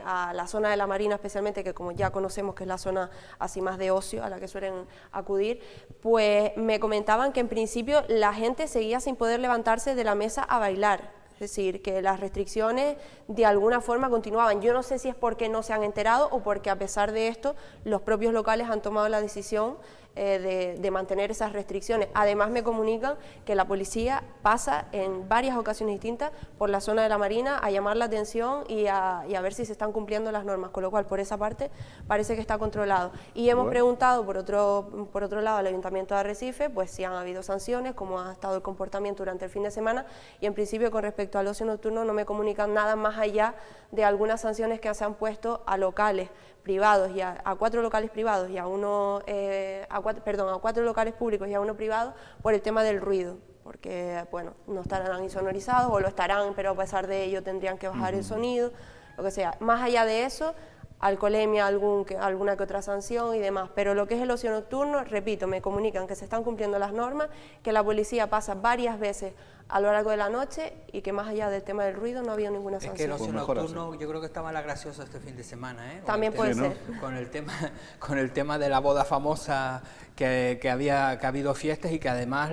a la zona de la Marina, especialmente, que como ya conocemos que es la zona así más de ocio a la que suelen acudir, pues me comentaban que en principio la gente seguía sin poder levantarse de la mesa a bailar, es decir, que las restricciones de alguna forma continuaban. Yo no sé si es porque no se han enterado o porque a pesar de esto los propios locales han tomado la decisión de mantener esas restricciones. Además me comunican que la policía pasa en varias ocasiones distintas por la zona de la Marina a llamar la atención y a ver si se están cumpliendo las normas, con lo cual por esa parte parece que está controlado. Y hemos preguntado por otro lado al Ayuntamiento de Arrecife, pues si han habido sanciones, cómo ha estado el comportamiento durante el fin de semana, y en principio con respecto al ocio nocturno no me comunican nada más allá de algunas sanciones que se han puesto a locales privados y a 4 locales privados y a a 4 locales públicos y a 1 privado por el tema del ruido, porque bueno, no estarán insonorizados o lo estarán, pero a pesar de ello tendrían que bajar el sonido, lo que sea. Más allá de eso, alcoholemia, alguna que otra sanción y demás, pero lo que es el ocio nocturno, repito, me comunican que se están cumpliendo las normas, que la policía pasa varias veces a lo largo de la noche y que más allá del tema del ruido no había ninguna sanción. Es que el ocio nocturno yo creo que estaba la graciosa este fin de semana, ¿eh? También puede ser. Con el tema de la boda famosa que ha habido fiestas y que además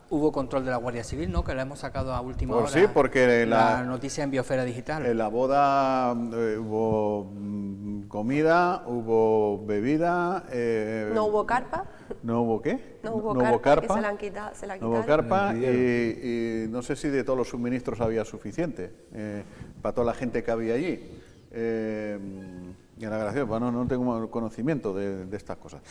hubo control de la Guardia Civil, ¿no? Que la hemos sacado a última hora. Sí, porque la noticia en Biosfera Digital. En la boda hubo comida, hubo bebida. ¿No hubo carpa? ¿No hubo qué? No hubo carpa. Se la quitaron. No hubo carpa y no sé si de todos los suministros había suficiente para toda la gente que había allí. Y la gracia, bueno, no tengo conocimiento de estas cosas.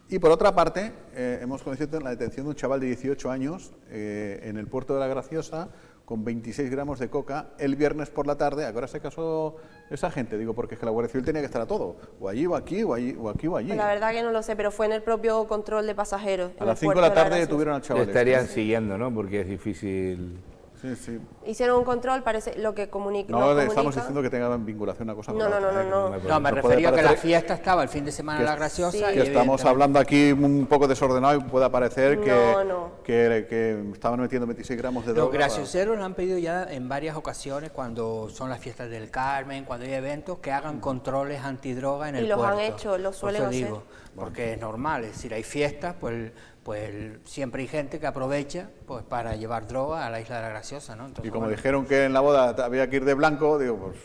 Y por otra parte, hemos conocido la detención de un chaval de 18 años en el puerto de La Graciosa con 26 gramos de coca el viernes por la tarde. ¿A qué hora se casó esa gente? Digo, porque es que la Guardia Civil tenía que estar a todo, o allí, o aquí, o allí, o aquí, o allí. Pues la verdad que no lo sé, pero fue en el propio control de pasajeros. A las 5 de la tarde detuvieron al chaval. Le estarían siguiendo, ¿no? Porque es difícil... Sí. Hicieron un control, parece lo que comunica. No, estamos diciendo que tengan vinculación una cosa con la otra. No, me refería a que la fiesta estaba el fin de semana en La Graciosa. Sí. Y que estamos hablando aquí un poco desordenado y pueda parecer que estaban metiendo 26 gramos de droga. Los gracioseros le han pedido ya en varias ocasiones, cuando son las fiestas del Carmen, cuando hay eventos, que hagan controles antidroga en el puerto. Y los han hecho, lo suelen hacer. Porque es normal, es decir, hay fiestas, pues pues siempre hay gente que aprovecha pues para llevar droga a la Isla de la Graciosa, ¿no? Entonces, Y como bueno, dijeron que en la boda había que ir de blanco, digo, pues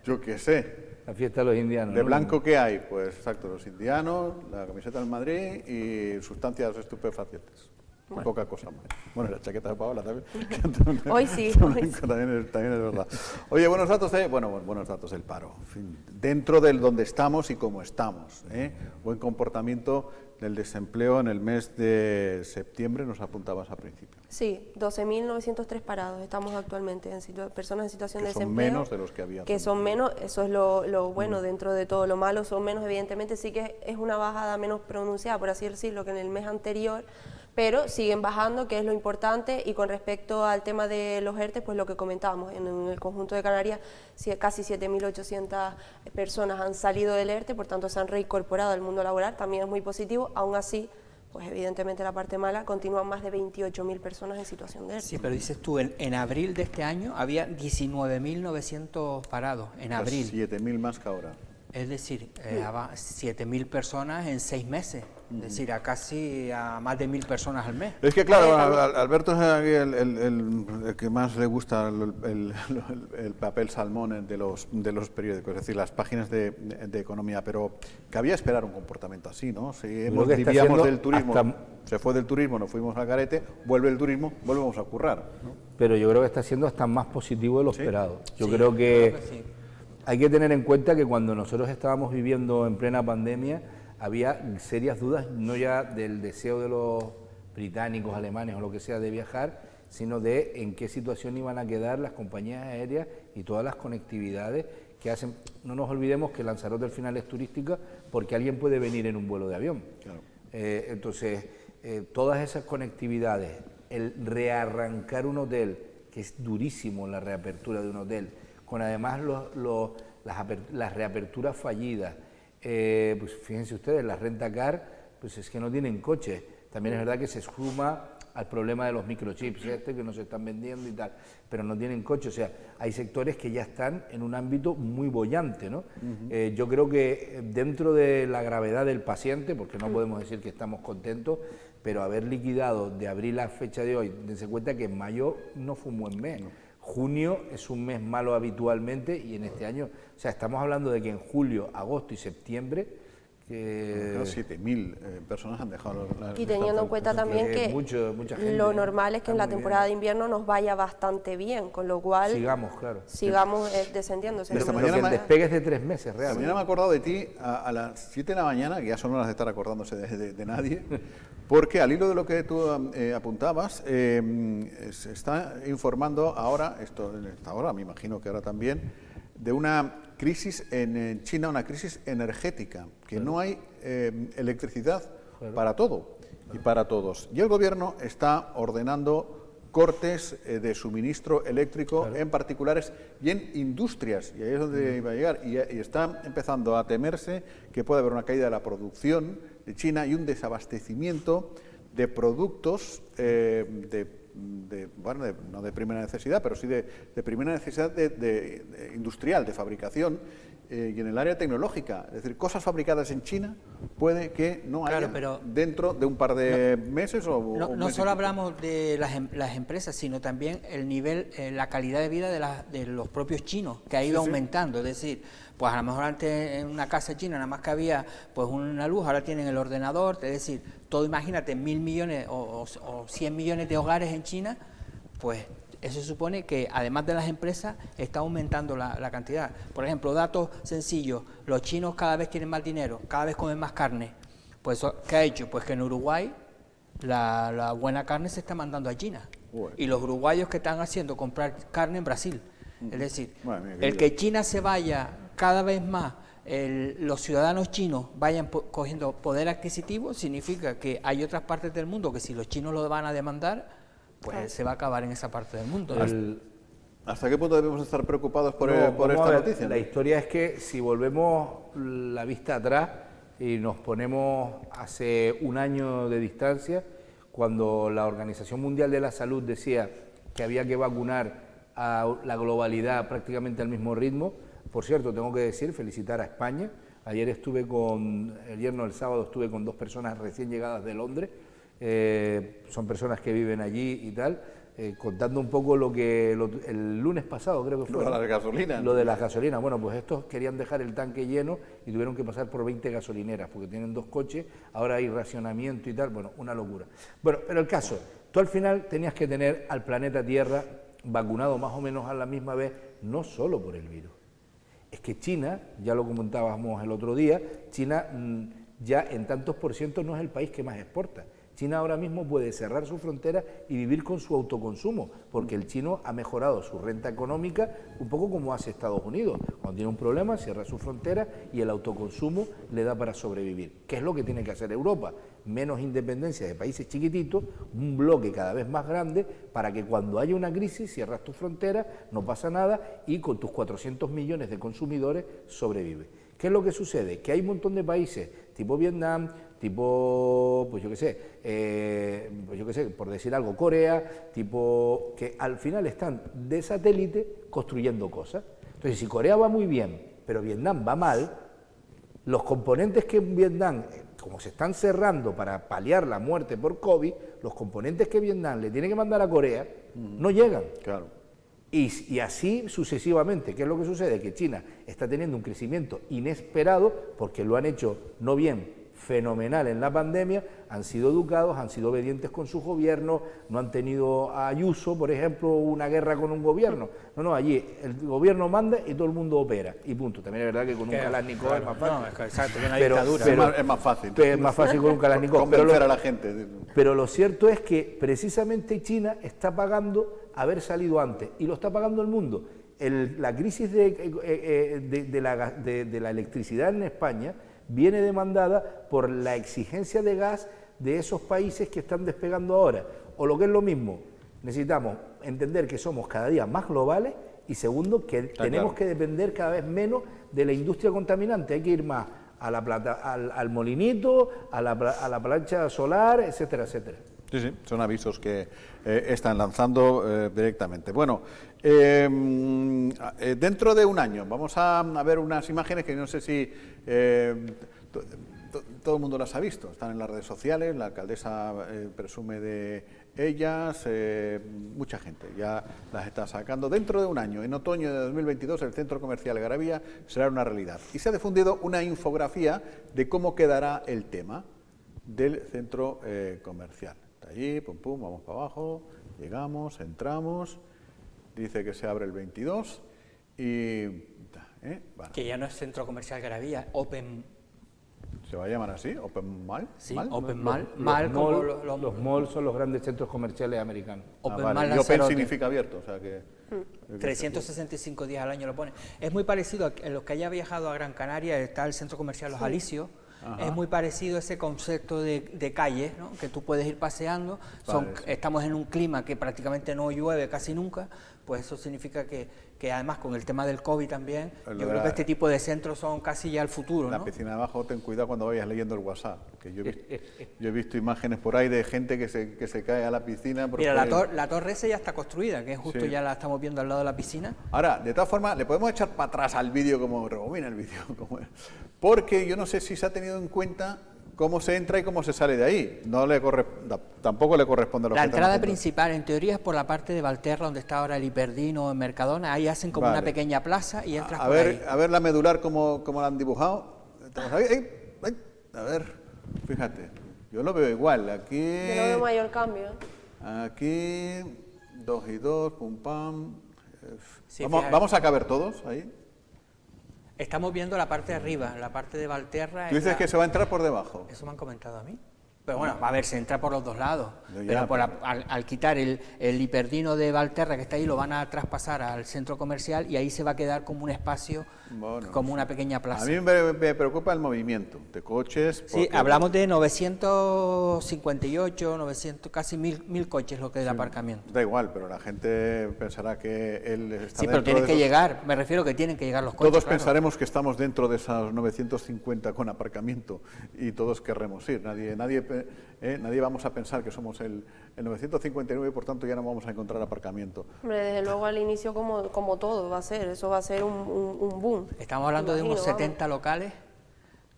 yo qué sé. La fiesta de los indianos. ¿De ¿no? blanco qué hay? Pues exacto, los indianos, la camiseta del Madrid y sustancias estupefacientes. Y poca cosa más. Bueno, la chaqueta de Paola también. Hoy sí, De hoy blanco sí. también es verdad. Oye, buenos datos buenos datos del paro. En fin, dentro del donde estamos y cómo estamos. Buen comportamiento del desempleo en el mes de septiembre, nos apuntabas al principio. Sí, 12.903 parados estamos actualmente, personas en situación Que de son desempleo. menos de los que había. Que son menos, eso es lo bueno dentro de todo lo malo, son menos, evidentemente sí que es una bajada menos pronunciada, por así decirlo, que en el mes anterior, pero siguen bajando, que es lo importante. Y con respecto al tema de los ERTE, pues lo que comentábamos, en el conjunto de Canarias casi 7.800 personas han salido del ERTE, por tanto se han reincorporado al mundo laboral, también es muy positivo. Aún así, pues evidentemente la parte mala, continúan más de 28.000 personas en situación de ERTE. sí, pero dices tú, en abril de este año había 19.900 parados, en abril. 7.000 más que ahora. Es decir, 7.000 personas en 6 meses, es decir, a más de 1.000 personas al mes. Es que claro, Alberto es aquí el que más le gusta el papel salmón de los periódicos, es decir, las páginas de economía, pero cabía esperar un comportamiento así, ¿no? Si está vivíamos siendo del turismo, hasta- se fue del turismo, nos fuimos al garete, vuelve el turismo, volvemos a currar, ¿no? Pero yo creo que está siendo hasta más positivo de lo ¿Sí? esperado. Yo Sí, creo que sí. hay que tener en cuenta que cuando nosotros estábamos viviendo en plena pandemia, había serias dudas, no ya del deseo de los británicos, alemanes o lo que sea de viajar, sino de en qué situación iban a quedar las compañías aéreas y todas las conectividades que hacen. No nos olvidemos que Lanzarote al final es turística porque alguien puede venir en un vuelo de avión. Claro. Entonces, todas esas conectividades, el rearrancar un hotel, que es durísimo la reapertura de un hotel, con además las reaperturas fallidas, pues fíjense ustedes, la rentacar, pues es que no tienen coches. También es verdad que se suma al problema de los microchips que no se están vendiendo y tal, pero no tienen coche. O sea, hay sectores que ya están en un ámbito muy boyante, ¿no? Yo creo que dentro de la gravedad del paciente, porque no podemos decir que estamos contentos, pero haber liquidado de abril a fecha de hoy, dense cuenta que en mayo no fue un buen mes. Junio es un mes malo habitualmente y en este año, o sea, estamos hablando de que en julio, agosto y septiembre, Claro, 7.000 personas han dejado la Y teniendo en cuenta también que mucha gente, lo normal es que en la está muy temporada de bien. invierno nos vaya bastante bien, con lo cual Sigamos, claro. sigamos descendiendo. Esta según mañana Lo que el me- despegue es de 3 meses, Esta realmente. mañana me he acordado de ti a las 7 de la mañana, que ya son horas de estar acordándose de nadie, porque al hilo de lo que tú apuntabas, se está informando ahora, ahora me imagino que ahora también, de una crisis en China, una crisis energética, que no hay electricidad para todo y para todos. Y el gobierno está ordenando cortes de suministro eléctrico en particulares y en industrias, y ahí es donde iba a llegar, y está empezando a temerse que puede haber una caída de la producción de China y un desabastecimiento de productos no de primera necesidad, pero sí de primera necesidad industrial, de fabricación, y en el área tecnológica. Es decir, cosas fabricadas en China puede que no Claro, haya pero dentro de un par de meses o No, un no mes y solo pico. hablamos de las empresas, sino también el nivel, la calidad de vida de los propios chinos, que ha ido Sí, sí. aumentando. Es decir, pues a lo mejor antes en una casa china nada más que había pues una luz, ahora tienen el ordenador, es decir, todo, imagínate, 1.000 millones o 100 millones de hogares en China, pues eso supone que además de las empresas está aumentando la cantidad. Por ejemplo, datos sencillos, los chinos cada vez tienen más dinero, cada vez comen más carne. Pues eso, ¿qué ha hecho? Pues que en Uruguay la buena carne se está mandando a China. Bueno. Y los uruguayos que están haciendo comprar carne en Brasil. Es decir, Madre mía, qué el lío. que China se vaya cada vez más, los ciudadanos chinos vayan cogiendo poder adquisitivo, significa que hay otras partes del mundo que si los chinos lo van a demandar, pues se va a acabar en esa parte del mundo. ¿Hasta qué punto debemos estar preocupados por Vamos a esta ver, noticia? La historia es que si volvemos la vista atrás y nos ponemos hace un año de distancia, cuando la Organización Mundial de la Salud decía que había que vacunar a la globalidad prácticamente al mismo ritmo, Por cierto, tengo que decir, felicitar a España. Ayer el sábado estuve con 2 personas recién llegadas de Londres, son personas que viven allí y tal, contando un poco el lunes pasado, creo que fue. Lo de las gasolinas. Lo de las gasolinas. Bueno, pues estos querían dejar el tanque lleno y tuvieron que pasar por 20 gasolineras, porque tienen 2 coches, ahora hay racionamiento y tal, bueno, una locura. Bueno, pero el caso, tú al final tenías que tener al planeta Tierra vacunado más o menos a la misma vez, no solo por el virus. Es que China, ya lo comentábamos el otro día, China ya en tantos % no es el país que más exporta. China ahora mismo puede cerrar su frontera y vivir con su autoconsumo, porque el chino ha mejorado su renta económica un poco como hace Estados Unidos. Cuando tiene un problema, cierra su frontera y el autoconsumo le da para sobrevivir. ¿Qué es lo que tiene que hacer Europa? Menos independencia de países chiquititos, un bloque cada vez más grande, para que cuando haya una crisis cierras tu frontera, no pasa nada y con tus 400 millones de consumidores sobrevive. ¿Qué es lo que sucede? Que hay un montón de países, tipo Vietnam, tipo, pues yo qué sé, por decir algo, Corea, tipo, que al final están de satélite construyendo cosas. Entonces, si Corea va muy bien, pero Vietnam va mal, los componentes que en Vietnam, como se están cerrando para paliar la muerte por COVID, los componentes que Vietnam le tiene que mandar a Corea no llegan. Claro. Y así sucesivamente. ¿Qué es lo que sucede? Que China está teniendo un crecimiento inesperado porque lo han hecho no bien, fenomenal en la pandemia, han sido educados, han sido obedientes con sus gobiernos, no han tenido a Ayuso, por ejemplo, una guerra con un gobierno. No, allí el gobierno manda y todo el mundo opera, y punto. También es verdad que con un Kalashnikov es más fácil. No, exacto, que una dictadura. Es más fácil. Es más fácil con un Kalashnikov. Convencer a la gente. Pero lo cierto es que precisamente China está pagando haber salido antes, y lo está pagando el mundo. La crisis de la electricidad en España viene demandada por la exigencia de gas de esos países que están despegando ahora. O lo que es lo mismo, necesitamos entender que somos cada día más globales y segundo, que tenemos que depender cada vez menos de la industria contaminante. Hay que ir más a al molinito, a la plancha solar, etcétera, etcétera. Sí, sí, son avisos que están lanzando directamente. Bueno, dentro de un año vamos a ver unas imágenes que no sé si todo el mundo las ha visto. Están en las redes sociales, la alcaldesa presume de ellas, mucha gente ya las está sacando. Dentro de un año, en otoño de 2022, el centro comercial Garabía será una realidad. Y se ha difundido una infografía de cómo quedará el tema del centro comercial. Allí, pum, pum, vamos para abajo, llegamos, entramos, dice que se abre el 22 y... Bueno. Que ya no es centro comercial Garabía, Open... ¿Se va a llamar así? ¿Open Mall? Sí, ¿Mall? Open Mall. Los malls son los grandes centros comerciales americanos. Open vale. Mall Y Open Lanzarote. significa abierto, o sea que... 365 días al año lo pone. Es muy parecido, a los que haya viajado a Gran Canaria, está el centro comercial Los Alisios. Ajá. Es muy parecido a ese concepto de calle, ¿no? Que tú puedes ir paseando. Vale, sí. Estamos en un clima que prácticamente no llueve casi nunca, pues eso significa que además con el tema del COVID también, yo creo que este tipo de centros son casi ya el futuro, La ¿no? piscina de abajo, ten cuidado cuando vayas leyendo el WhatsApp, que yo he visto imágenes por ahí de gente que se cae a la piscina. Mira, la torre esa ya está construida, que es justo Sí. ya la estamos viendo al lado de la piscina. Ahora, de todas formas, le podemos echar para atrás al vídeo, como rebobina el vídeo, porque yo no sé si se ha tenido en cuenta cómo se entra y cómo se sale de ahí. Tampoco le corresponde a los La que están entrada haciendo. principal, en teoría, es por la parte de Valterra, donde está ahora el Hiperdino en Mercadona. Ahí hacen como Vale. una pequeña plaza y entras A por ahí. ver la medular, cómo la han dibujado. ¿Estamos ahí? A ver, fíjate, yo lo veo igual. Aquí, Yo no veo mayor cambio. aquí, 2 y 2, pum pam. Sí, Vamos a caber todos ahí. Estamos viendo la parte de arriba, la parte de Valterra. Tú dices que se va a entrar por debajo. Eso me han comentado a mí. Pero bueno, a ver, se entra por los dos lados. No, ya, pero pero- al quitar el Hiperdino de Valterra que está ahí, lo van a traspasar al centro comercial y ahí se va a quedar como un espacio, Bueno, como una pequeña plaza. A mí me preocupa el movimiento de coches. Sí, porque- hablamos de 958, 900, casi 1000 coches lo que es el aparcamiento. Da igual, pero la gente pensará que él está Sí, pero dentro tienen de que esos- llegar, me refiero que tienen que llegar los coches. Todos claro. pensaremos que estamos dentro de esas 950 con aparcamiento y todos querremos ir. Nadie nadie vamos a pensar que somos el 959 y por tanto ya no vamos a encontrar aparcamiento. Hombre, desde luego al inicio como todo va a ser, eso va a ser un boom. Estamos hablando de unos Imagino, 70 locales,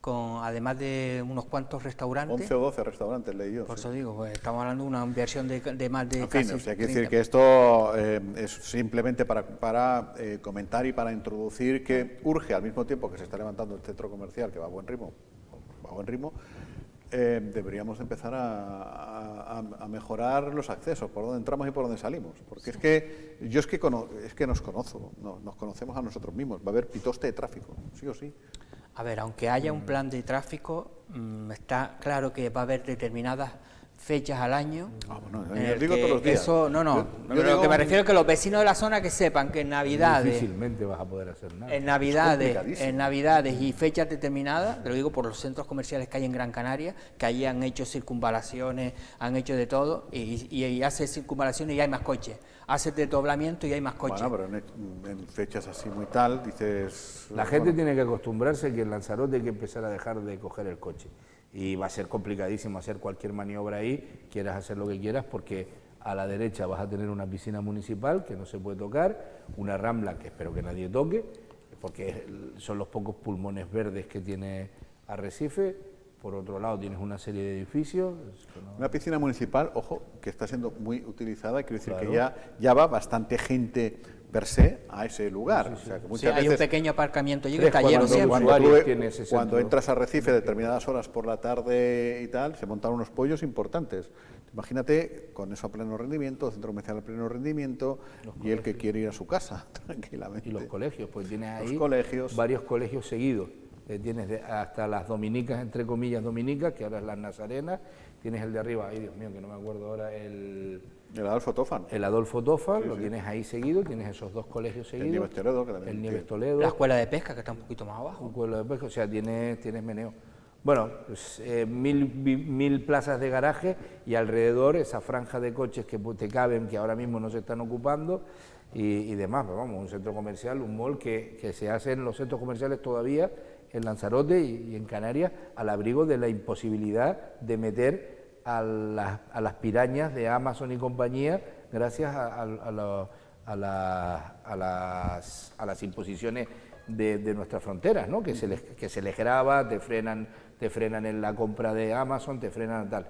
además de unos cuantos restaurantes. 11 o 12 restaurantes leí yo. Por Sí. eso digo, pues, estamos hablando de una inversión de más de En casi fin, o sea, quiero 30. decir que esto es simplemente para comentar y para introducir que urge, al mismo tiempo que se está levantando el centro comercial, que va a buen ritmo, deberíamos empezar a mejorar los accesos, por dónde entramos y por dónde salimos. Porque es que yo es que nos conocemos a nosotros mismos. Va a haber pitoste de tráfico, sí o sí. A ver, aunque haya un plan de tráfico, está claro que va a haber determinadas fechas al año. Bueno, en yo el digo que todos los días. Eso, no, Yo lo digo que me refiero es que los vecinos de la zona que sepan que en Navidades, Difícilmente vas a poder hacer nada. en complicadísimo. Navidades y fechas determinadas, te lo digo por los centros comerciales que hay en Gran Canaria, que allí han hecho circunvalaciones, han hecho de todo, y hace circunvalaciones y hay más coches, hace desdoblamiento y hay más coches. Bueno, pero en fechas así muy tal, dices... La gente tiene que acostumbrarse que en Lanzarote hay que empezar a dejar de coger el coche. Y va a ser complicadísimo hacer cualquier maniobra ahí, quieras hacer lo que quieras, porque a la derecha vas a tener una piscina municipal que no se puede tocar, una rambla que espero que nadie toque, porque son los pocos pulmones verdes que tiene Arrecife. Por otro lado tienes una serie de edificios. Una piscina municipal, ojo, que está siendo muy utilizada, quiero decir Claro. que ya va bastante gente per se a ese lugar. O sea, que Sí, muchas hay un veces, pequeño aparcamiento allí que Tres, está lleno cuatro, siempre. usuarios tiene ese cuando centro. entras a Recife a determinadas horas por la tarde y tal, se montan unos pollos importantes. Imagínate con eso a pleno rendimiento, centro comercial a pleno rendimiento y el que quiere ir a su casa tranquilamente. Y los colegios, pues tienes Los ahí colegios. varios colegios seguidos. Tienes hasta las dominicas, entre comillas dominicas, que ahora es las nazarenas. Tienes el de arriba, ay Dios mío, que no me acuerdo ahora, el Adolfo Tofan. Adolfo Tofa, Sí, lo sí. tienes ahí seguido, tienes esos dos colegios seguidos. Nieves Toledo, que también el Nieves tiene- Toledo, La escuela de pesca que está un poquito más abajo. un pueblo de pesca, o sea, tienes meneo. Bueno, pues, 1000 plazas de garaje y alrededor esa franja de coches que te caben, que ahora mismo no se están ocupando y demás. Pero vamos, un centro comercial, un mall que se hace en los centros comerciales todavía en Lanzarote y en Canarias al abrigo de la imposibilidad de meter a las pirañas de Amazon y compañía gracias a las imposiciones de nuestras fronteras, ¿no? que se les graba, te frenan en la compra de Amazon, te frenan tal.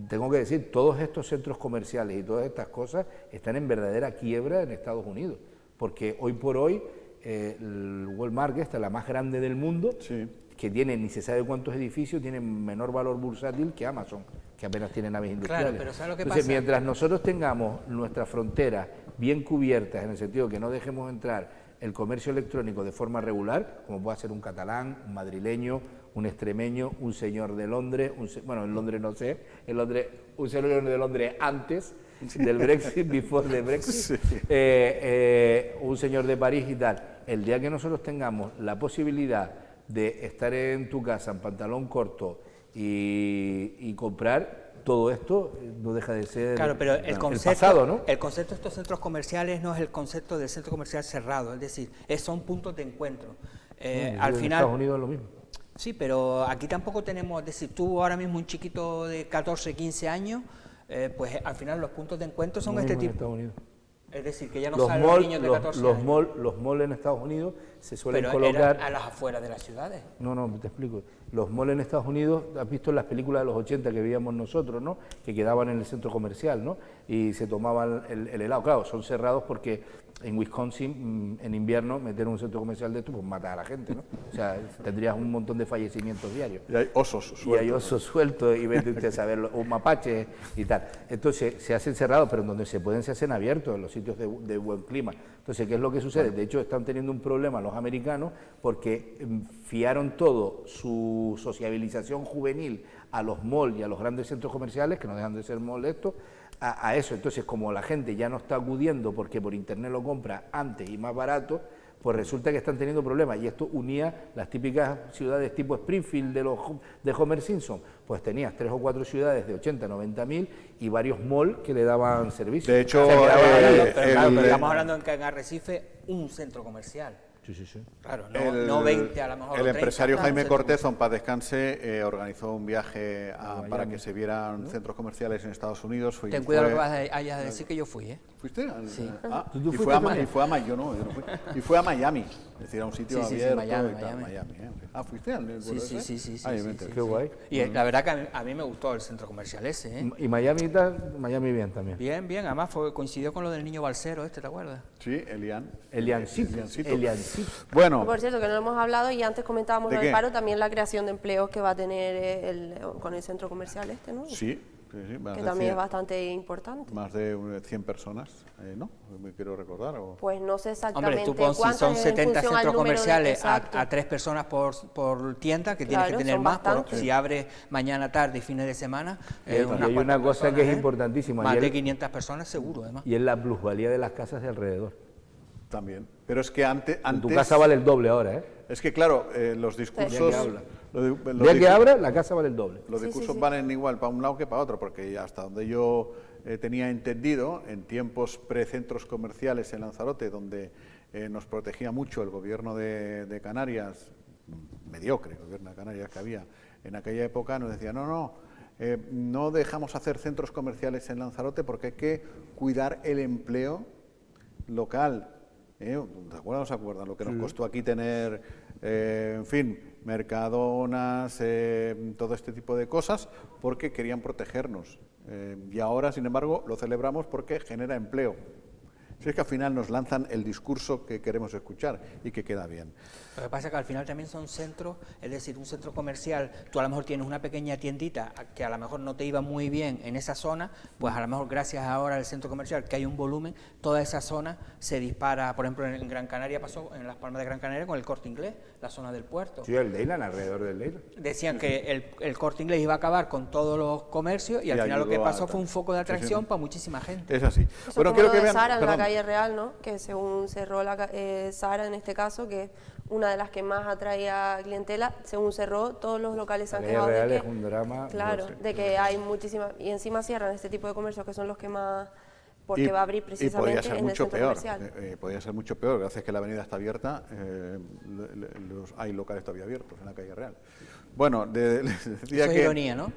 Tengo que decir, todos estos centros comerciales y todas estas cosas están en verdadera quiebra en Estados Unidos, porque hoy por hoy el Walmart, que esta es la más grande del mundo, Sí. que tiene ni se sabe cuántos edificios, tiene menor valor bursátil que Amazon, que apenas tiene naves industriales. pero ¿sabes lo que Entonces, pasa? mientras nosotros tengamos nuestras fronteras bien cubiertas, en el sentido que no dejemos entrar el comercio electrónico de forma regular, como puede ser un catalán, un madrileño, un extremeño, un señor de Londres, bueno, en Londres no sé, un señor de Londres antes del Brexit, before the Brexit, un señor de París y tal. El día que nosotros tengamos la posibilidad de estar en tu casa en pantalón corto y comprar, todo esto no deja de ser Claro, pero el concepto, pasado, ¿no? el concepto de estos centros comerciales no es el concepto del centro comercial cerrado, es decir, son puntos de encuentro. Al En final, Estados Unidos es lo mismo. sí, pero aquí tampoco tenemos, es decir, tú ahora mismo un chiquito de 14, 15 años, pues al final los puntos de encuentro son Lo este mismo en tipo. Estados Unidos. Es decir, que ya no Los salen los malls, niños de 14 los años. malls en Estados Unidos se suelen Pero colocar... a las afueras de las ciudades. No, te explico. Los malls en Estados Unidos, has visto las películas de los 80 que veíamos nosotros, ¿no? Que quedaban en el centro comercial, ¿no? Y se tomaban el helado. Claro, son cerrados porque en Wisconsin, en invierno, meter un centro comercial de esto, pues mata a la gente, ¿no? O sea, tendrías un montón de fallecimientos diarios. Y hay osos sueltos. Y hay osos sueltos y vete usted a saber, un mapache y tal. Entonces, se hacen cerrados, pero en donde se pueden, se hacen abiertos, en los sitios de buen clima. Entonces, ¿qué es lo que sucede? De hecho, están teniendo un problema los americanos porque fiaron todo su sociabilización juvenil a los malls y a los grandes centros comerciales, que no dejan de ser malls estos, a eso. Entonces, como la gente ya no está acudiendo porque por internet lo compra antes y más barato, pues resulta que están teniendo problemas. Y esto unía las típicas ciudades tipo Springfield de Homer Simpson. Pues tenías 3 o 4 ciudades de 80, 90 mil y varios malls que le daban servicio. De hecho, Pero claro, el- estamos hablando en que en Arrecife un centro comercial. Sí. Claro, no 20 a lo mejor. El 30, empresario claro, Jaime centro Cortés, en paz descanse, organizó un viaje para que se vieran centros comerciales en Estados Unidos. Ten cuidado lo que vayas a decir, que yo fui, ¿eh? ¿Fuiste? Sí. ¿Tú Y fuiste fue a también? yo no fui. Y fue a Miami, es decir, a un sitio Sí, abierto. Miami, y tal, Miami. ¿eh? ¿Fuiste al vuelo Sí, ese? sí. Ay, sí, vente. sí, Qué guay. Y la verdad que a mí me gustó el centro comercial ese, ¿eh? Y Miami tal, Miami bien también. Bien, además coincidió con lo del niño balsero ¿te acuerdas? Sí, Elian. Eliancito. Bueno, Por cierto, que no lo hemos hablado y antes comentábamos ¿De lo del qué? paro, también la creación de empleos que va a tener con el centro comercial ¿no? sí, más Que de también 100 es bastante importante. más de 100 personas, ¿no? Me quiero recordar. Pues no sé exactamente Hombre, tú pon, si cuántas son en 70 función al centros número de- comerciales exacto. a 3 personas por tienda, que tienes Claro, que tener son más, bastantes. si abres mañana, tarde y fines de semana. Y hay una cosa que es importantísima, Más y de el- 500 personas seguro, además. Y es la plusvalía de las casas de alrededor. También. Pero es que antes... Tu casa vale el doble ahora, ¿eh? Es que claro, los discursos... los El día que abra, la casa vale el doble. Los Sí, discursos sí. valen igual para un lado que para otro, porque hasta donde yo tenía entendido, en tiempos pre-centros comerciales en Lanzarote, donde nos protegía mucho el gobierno de Canarias, mediocre gobierno de Canarias que había en aquella época, nos decía, no dejamos hacer centros comerciales en Lanzarote porque hay que cuidar el empleo local. ¿De acuerdo? ¿No se acuerdan? Lo que nos costó aquí tener, en fin, mercadonas, todo este tipo de cosas, porque querían protegernos. Y ahora, sin embargo, lo celebramos porque genera empleo. Si es que al final nos lanzan el discurso que queremos escuchar y que queda bien. Lo que pasa es que al final también son centros, es decir, un centro comercial, tú a lo mejor tienes una pequeña tiendita que a lo mejor no te iba muy bien en esa zona, pues a lo mejor gracias ahora al centro comercial, que hay un volumen, toda esa zona se dispara. Por ejemplo, en Gran Canaria pasó, en Las Palmas de Gran Canaria, con el Corte Inglés, la zona del puerto. Sí, el Dayland, alrededor del Dayland. Decían que el Corte Inglés iba a acabar con todos los comercios y al final lo que ayudó a pasó fue un foco de atracción para muchísima gente. Es así. Eso como quiero lo que de vean... Sara en la perdón. calle Real, ¿no? Que según cerró Sara en este caso, que es una de las que más atraía clientela, según cerró, todos los locales se han La quejado calle de Real que... es un drama, Claro, no sé. de que hay muchísimas... Y encima cierran este tipo de comercios que son los que más... Porque va a abrir precisamente podría ser en el mucho centro peor. comercial. Podría ser mucho peor. Gracias a que la avenida está abierta, hay locales todavía abiertos en la calle Real. Bueno, les decía Eso es que... ironía, ¿no?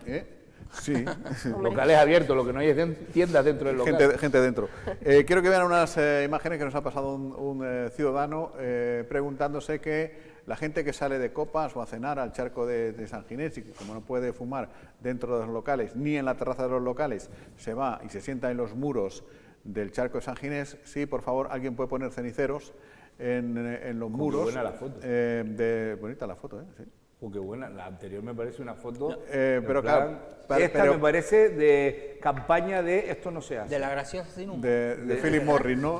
Sí. Locales abiertos, lo que no hay es tiendas dentro del local. Gente dentro. Quiero que vean unas imágenes que nos ha pasado un ciudadano preguntándose que la gente que sale de copas o a cenar al charco de San Ginés y que como no puede fumar dentro de los locales ni en la terraza de los locales, se va y se sienta en los muros del charco de San Ginés. Sí, por favor, alguien puede poner ceniceros en los muros. buena la foto. Bonita la foto, ¿eh? Sí. Qué buena, la anterior me parece una foto. pero en plan, claro, esta pero- me parece de campaña de esto no se hace. De la graciosa sin humo. de Philip Morris, ¿no?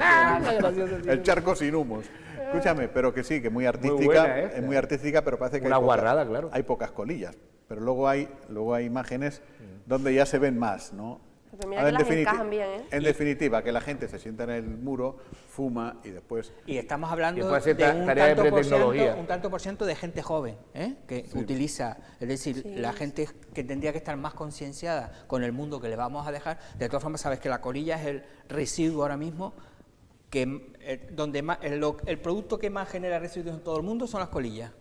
El charco sin humos. Escúchame, pero que sí, que muy artística, buena esta. es muy artística, pero parece que Una hay guarrada, claro. hay pocas colillas. Pero luego hay imágenes donde ya se ven más, ¿no? Pero mira que las encajan bien, ¿eh? En definitiva, que la gente se sienta en el muro, fuma y después... Y estamos hablando Y después hacer de tarea de tecnología. un tanto por ciento de gente joven, que utiliza, es decir, Sí. la gente que tendría que estar más concienciada con el mundo que le vamos a dejar. De todas formas, sabes que la colilla es el residuo ahora mismo, que donde más, el producto que más genera residuos en todo el mundo son las colillas.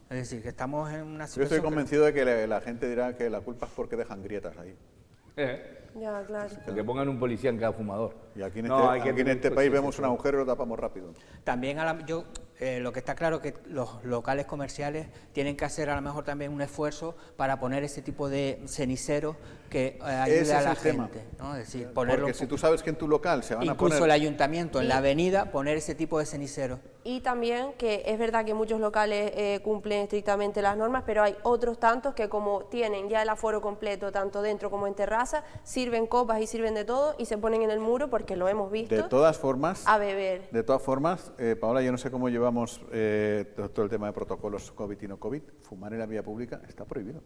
Es decir, que estamos en una Yo situación... estoy convencido de que la gente dirá que la culpa es porque dejan grietas ahí. Ya, claro. Que pongan un policía en cada fumador. Y aquí en No, hay este, que aquí en tener este país vemos conciencia. un agujero y lo tapamos rápido. También lo que está claro que los locales comerciales tienen que hacer a lo mejor también un esfuerzo para poner ese tipo de ceniceros que ayude Ese a es la el tema. gente, ¿no? Es decir, ponerlo Porque si tú sabes que en tu local se van a incluso poner... el ayuntamiento en la avenida poner ese tipo de ceniceros. Y también que es verdad que muchos locales cumplen estrictamente las normas, pero hay otros tantos que como tienen ya el aforo completo, tanto dentro como en terraza, sirven copas y sirven de todo y se ponen en el muro, porque lo hemos visto, De todas formas... a beber. De todas formas, Paola, yo no sé cómo llevamos todo el tema de protocolos COVID y no COVID. Fumar en la vía pública está prohibido.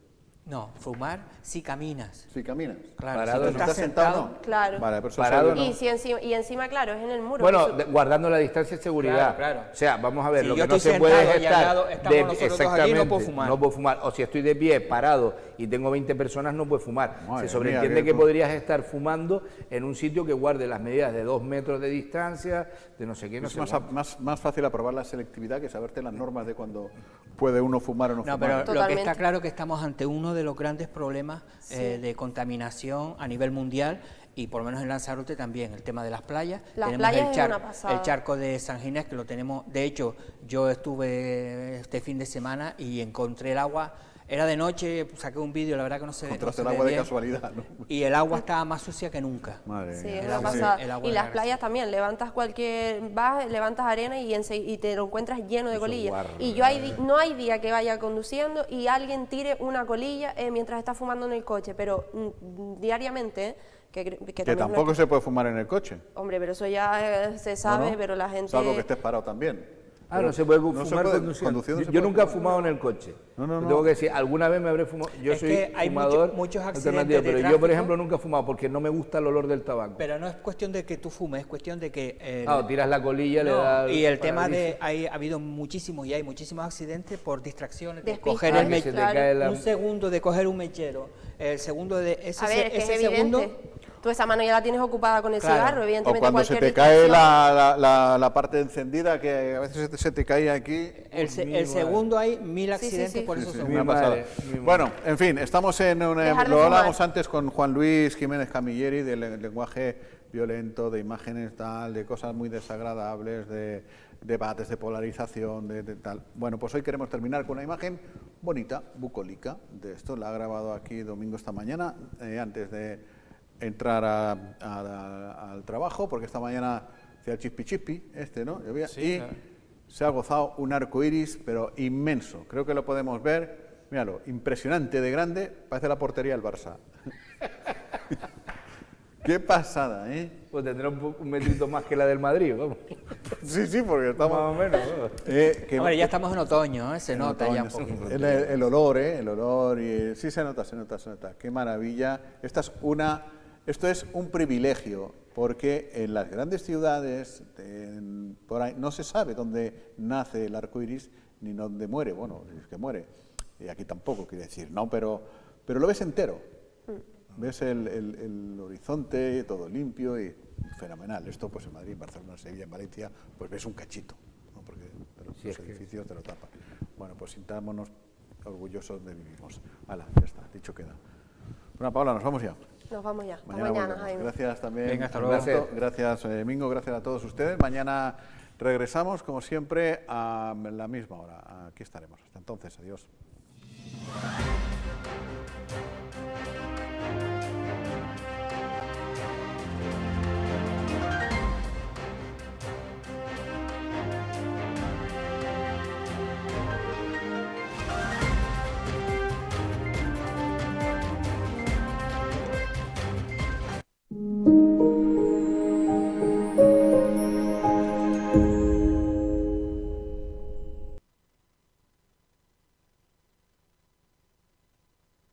No, fumar si caminas. Si caminas. Claro, Parado, si tú ¿no? estás sentado, no. Claro. Vale, por eso Parado, sabía. ¿no? Y, si encima, claro, es en el muro. Bueno, que eso- guardando la distancia de seguridad. Claro, claro. O sea, vamos a ver, Si lo yo que no estoy se puede sentado es y al estar lado estamos nosotros dos aquí, no puedo fumar. no puedo fumar. O si estoy de pie, parado, y tengo 20 personas, no puedo fumar. Madre Se sobreentiende mía, que podrías estar fumando en un sitio que guarde las medidas de 2 metros de distancia, de no sé qué, no Es sé más, cuánto. más fácil aprobar la selectividad que saberte las normas de cuando puede uno fumar o no, No, fumar. pero lo que Totalmente. está claro es que estamos ante uno de los grandes problemas de contaminación a nivel mundial y por lo menos en Lanzarote también, el tema de las playas. Las Tenemos playas es una pasada. el charco de San Ginés, que lo tenemos, de hecho, yo estuve este fin de semana y encontré el agua, era de noche, saqué un vídeo, la verdad que no se ve. Encontraste no el se agua ve de bien, casualidad, ¿no? y el agua estaba más sucia que nunca. Madre Sí, mía. es El una agua- pasada. el agua Y de las la playas también, levantas arena y te lo encuentras lleno de colillas. guarro, Y yo no hay día que vaya conduciendo y alguien tire una colilla mientras está fumando en el coche, pero diariamente, que Que también no tampoco es se puede fumar en el coche. Hombre, pero eso ya se sabe, ¿no? ¿no? pero la gente... Salvo que estés parado también. Ah, Pero no se puede no fumar se puede- conduciendo. conduciendo se Yo puede nunca he fumar. fumado en el coche. No, no, no. Tengo que decir, alguna vez me habré fumado. Yo Es soy que hay fumador muchos alternativo, accidentes de pero yo, por tráfico. ejemplo, nunca he fumado porque no me gusta el olor del tabaco. Pero no es cuestión de que tú fumes, es cuestión de que... Claro, tiras la colilla, le No, das... y el tema de... Ha habido muchísimos y hay muchísimos accidentes por distracciones, de Despiste, coger Ah, el que se te claro. cae la... un segundo de coger un mechero, el segundo de ese, A ver, es que es ese evidente. segundo... Tú esa mano ya la tienes ocupada con el Claro. cigarro, O evidentemente cuando se cualquier te cae distracción- la parte encendida, que a veces se te cae aquí. El segundo hay 1000 Sí, accidentes sí. por Sí, eso sí, son me ha Mi pasado. madre, mi madre. Bueno, en fin, estamos en Dejar de lo fumar. hablábamos antes con Juan Luis Jiménez Camilleri del lenguaje violento, de imágenes tal, de cosas muy desagradables, de debates, de polarización, de tal. Bueno, pues hoy queremos terminar con una imagen bonita, bucólica, de esto. La ha grabado aquí Domingo esta mañana, antes de entrar al trabajo, porque esta mañana hacía el chispi, ¿no? Llovía, y se ha gozado un arco iris, pero inmenso. Creo que lo podemos ver. Míralo, impresionante de grande, parece la portería del Barça. Qué pasada, ¿eh? Pues tendrá un metrito más que la del Madrid, vamos. Sí, porque estamos... Más o menos, vamos. que- Hombre, ya estamos en otoño, se en nota ya un otoño, poquito. el olor, y sí se nota. Qué maravilla. Esto es un privilegio, porque en las grandes ciudades, por ahí, no se sabe dónde nace el arco iris ni dónde muere. Bueno, es que muere. Y aquí tampoco, quiere decir, ¿no? Pero lo ves entero. Ves el horizonte, todo limpio y fenomenal. Esto, pues en Madrid, en Barcelona, en Sevilla, en Valencia, pues ves un cachito, ¿no? Porque los edificios te lo tapan. Bueno, pues sintámonos orgullosos de vivimos. Hala, ya está, dicho queda. Bueno, Paola, nos vamos ya. Nos vamos ya. Hasta Mañana mañana, volvemos. Jaime. Gracias también. Venga, hasta luego. Alberto. Gracias, Mingo. Gracias a todos ustedes. Mañana regresamos, como siempre, a la misma hora. Aquí estaremos. Hasta entonces, adiós.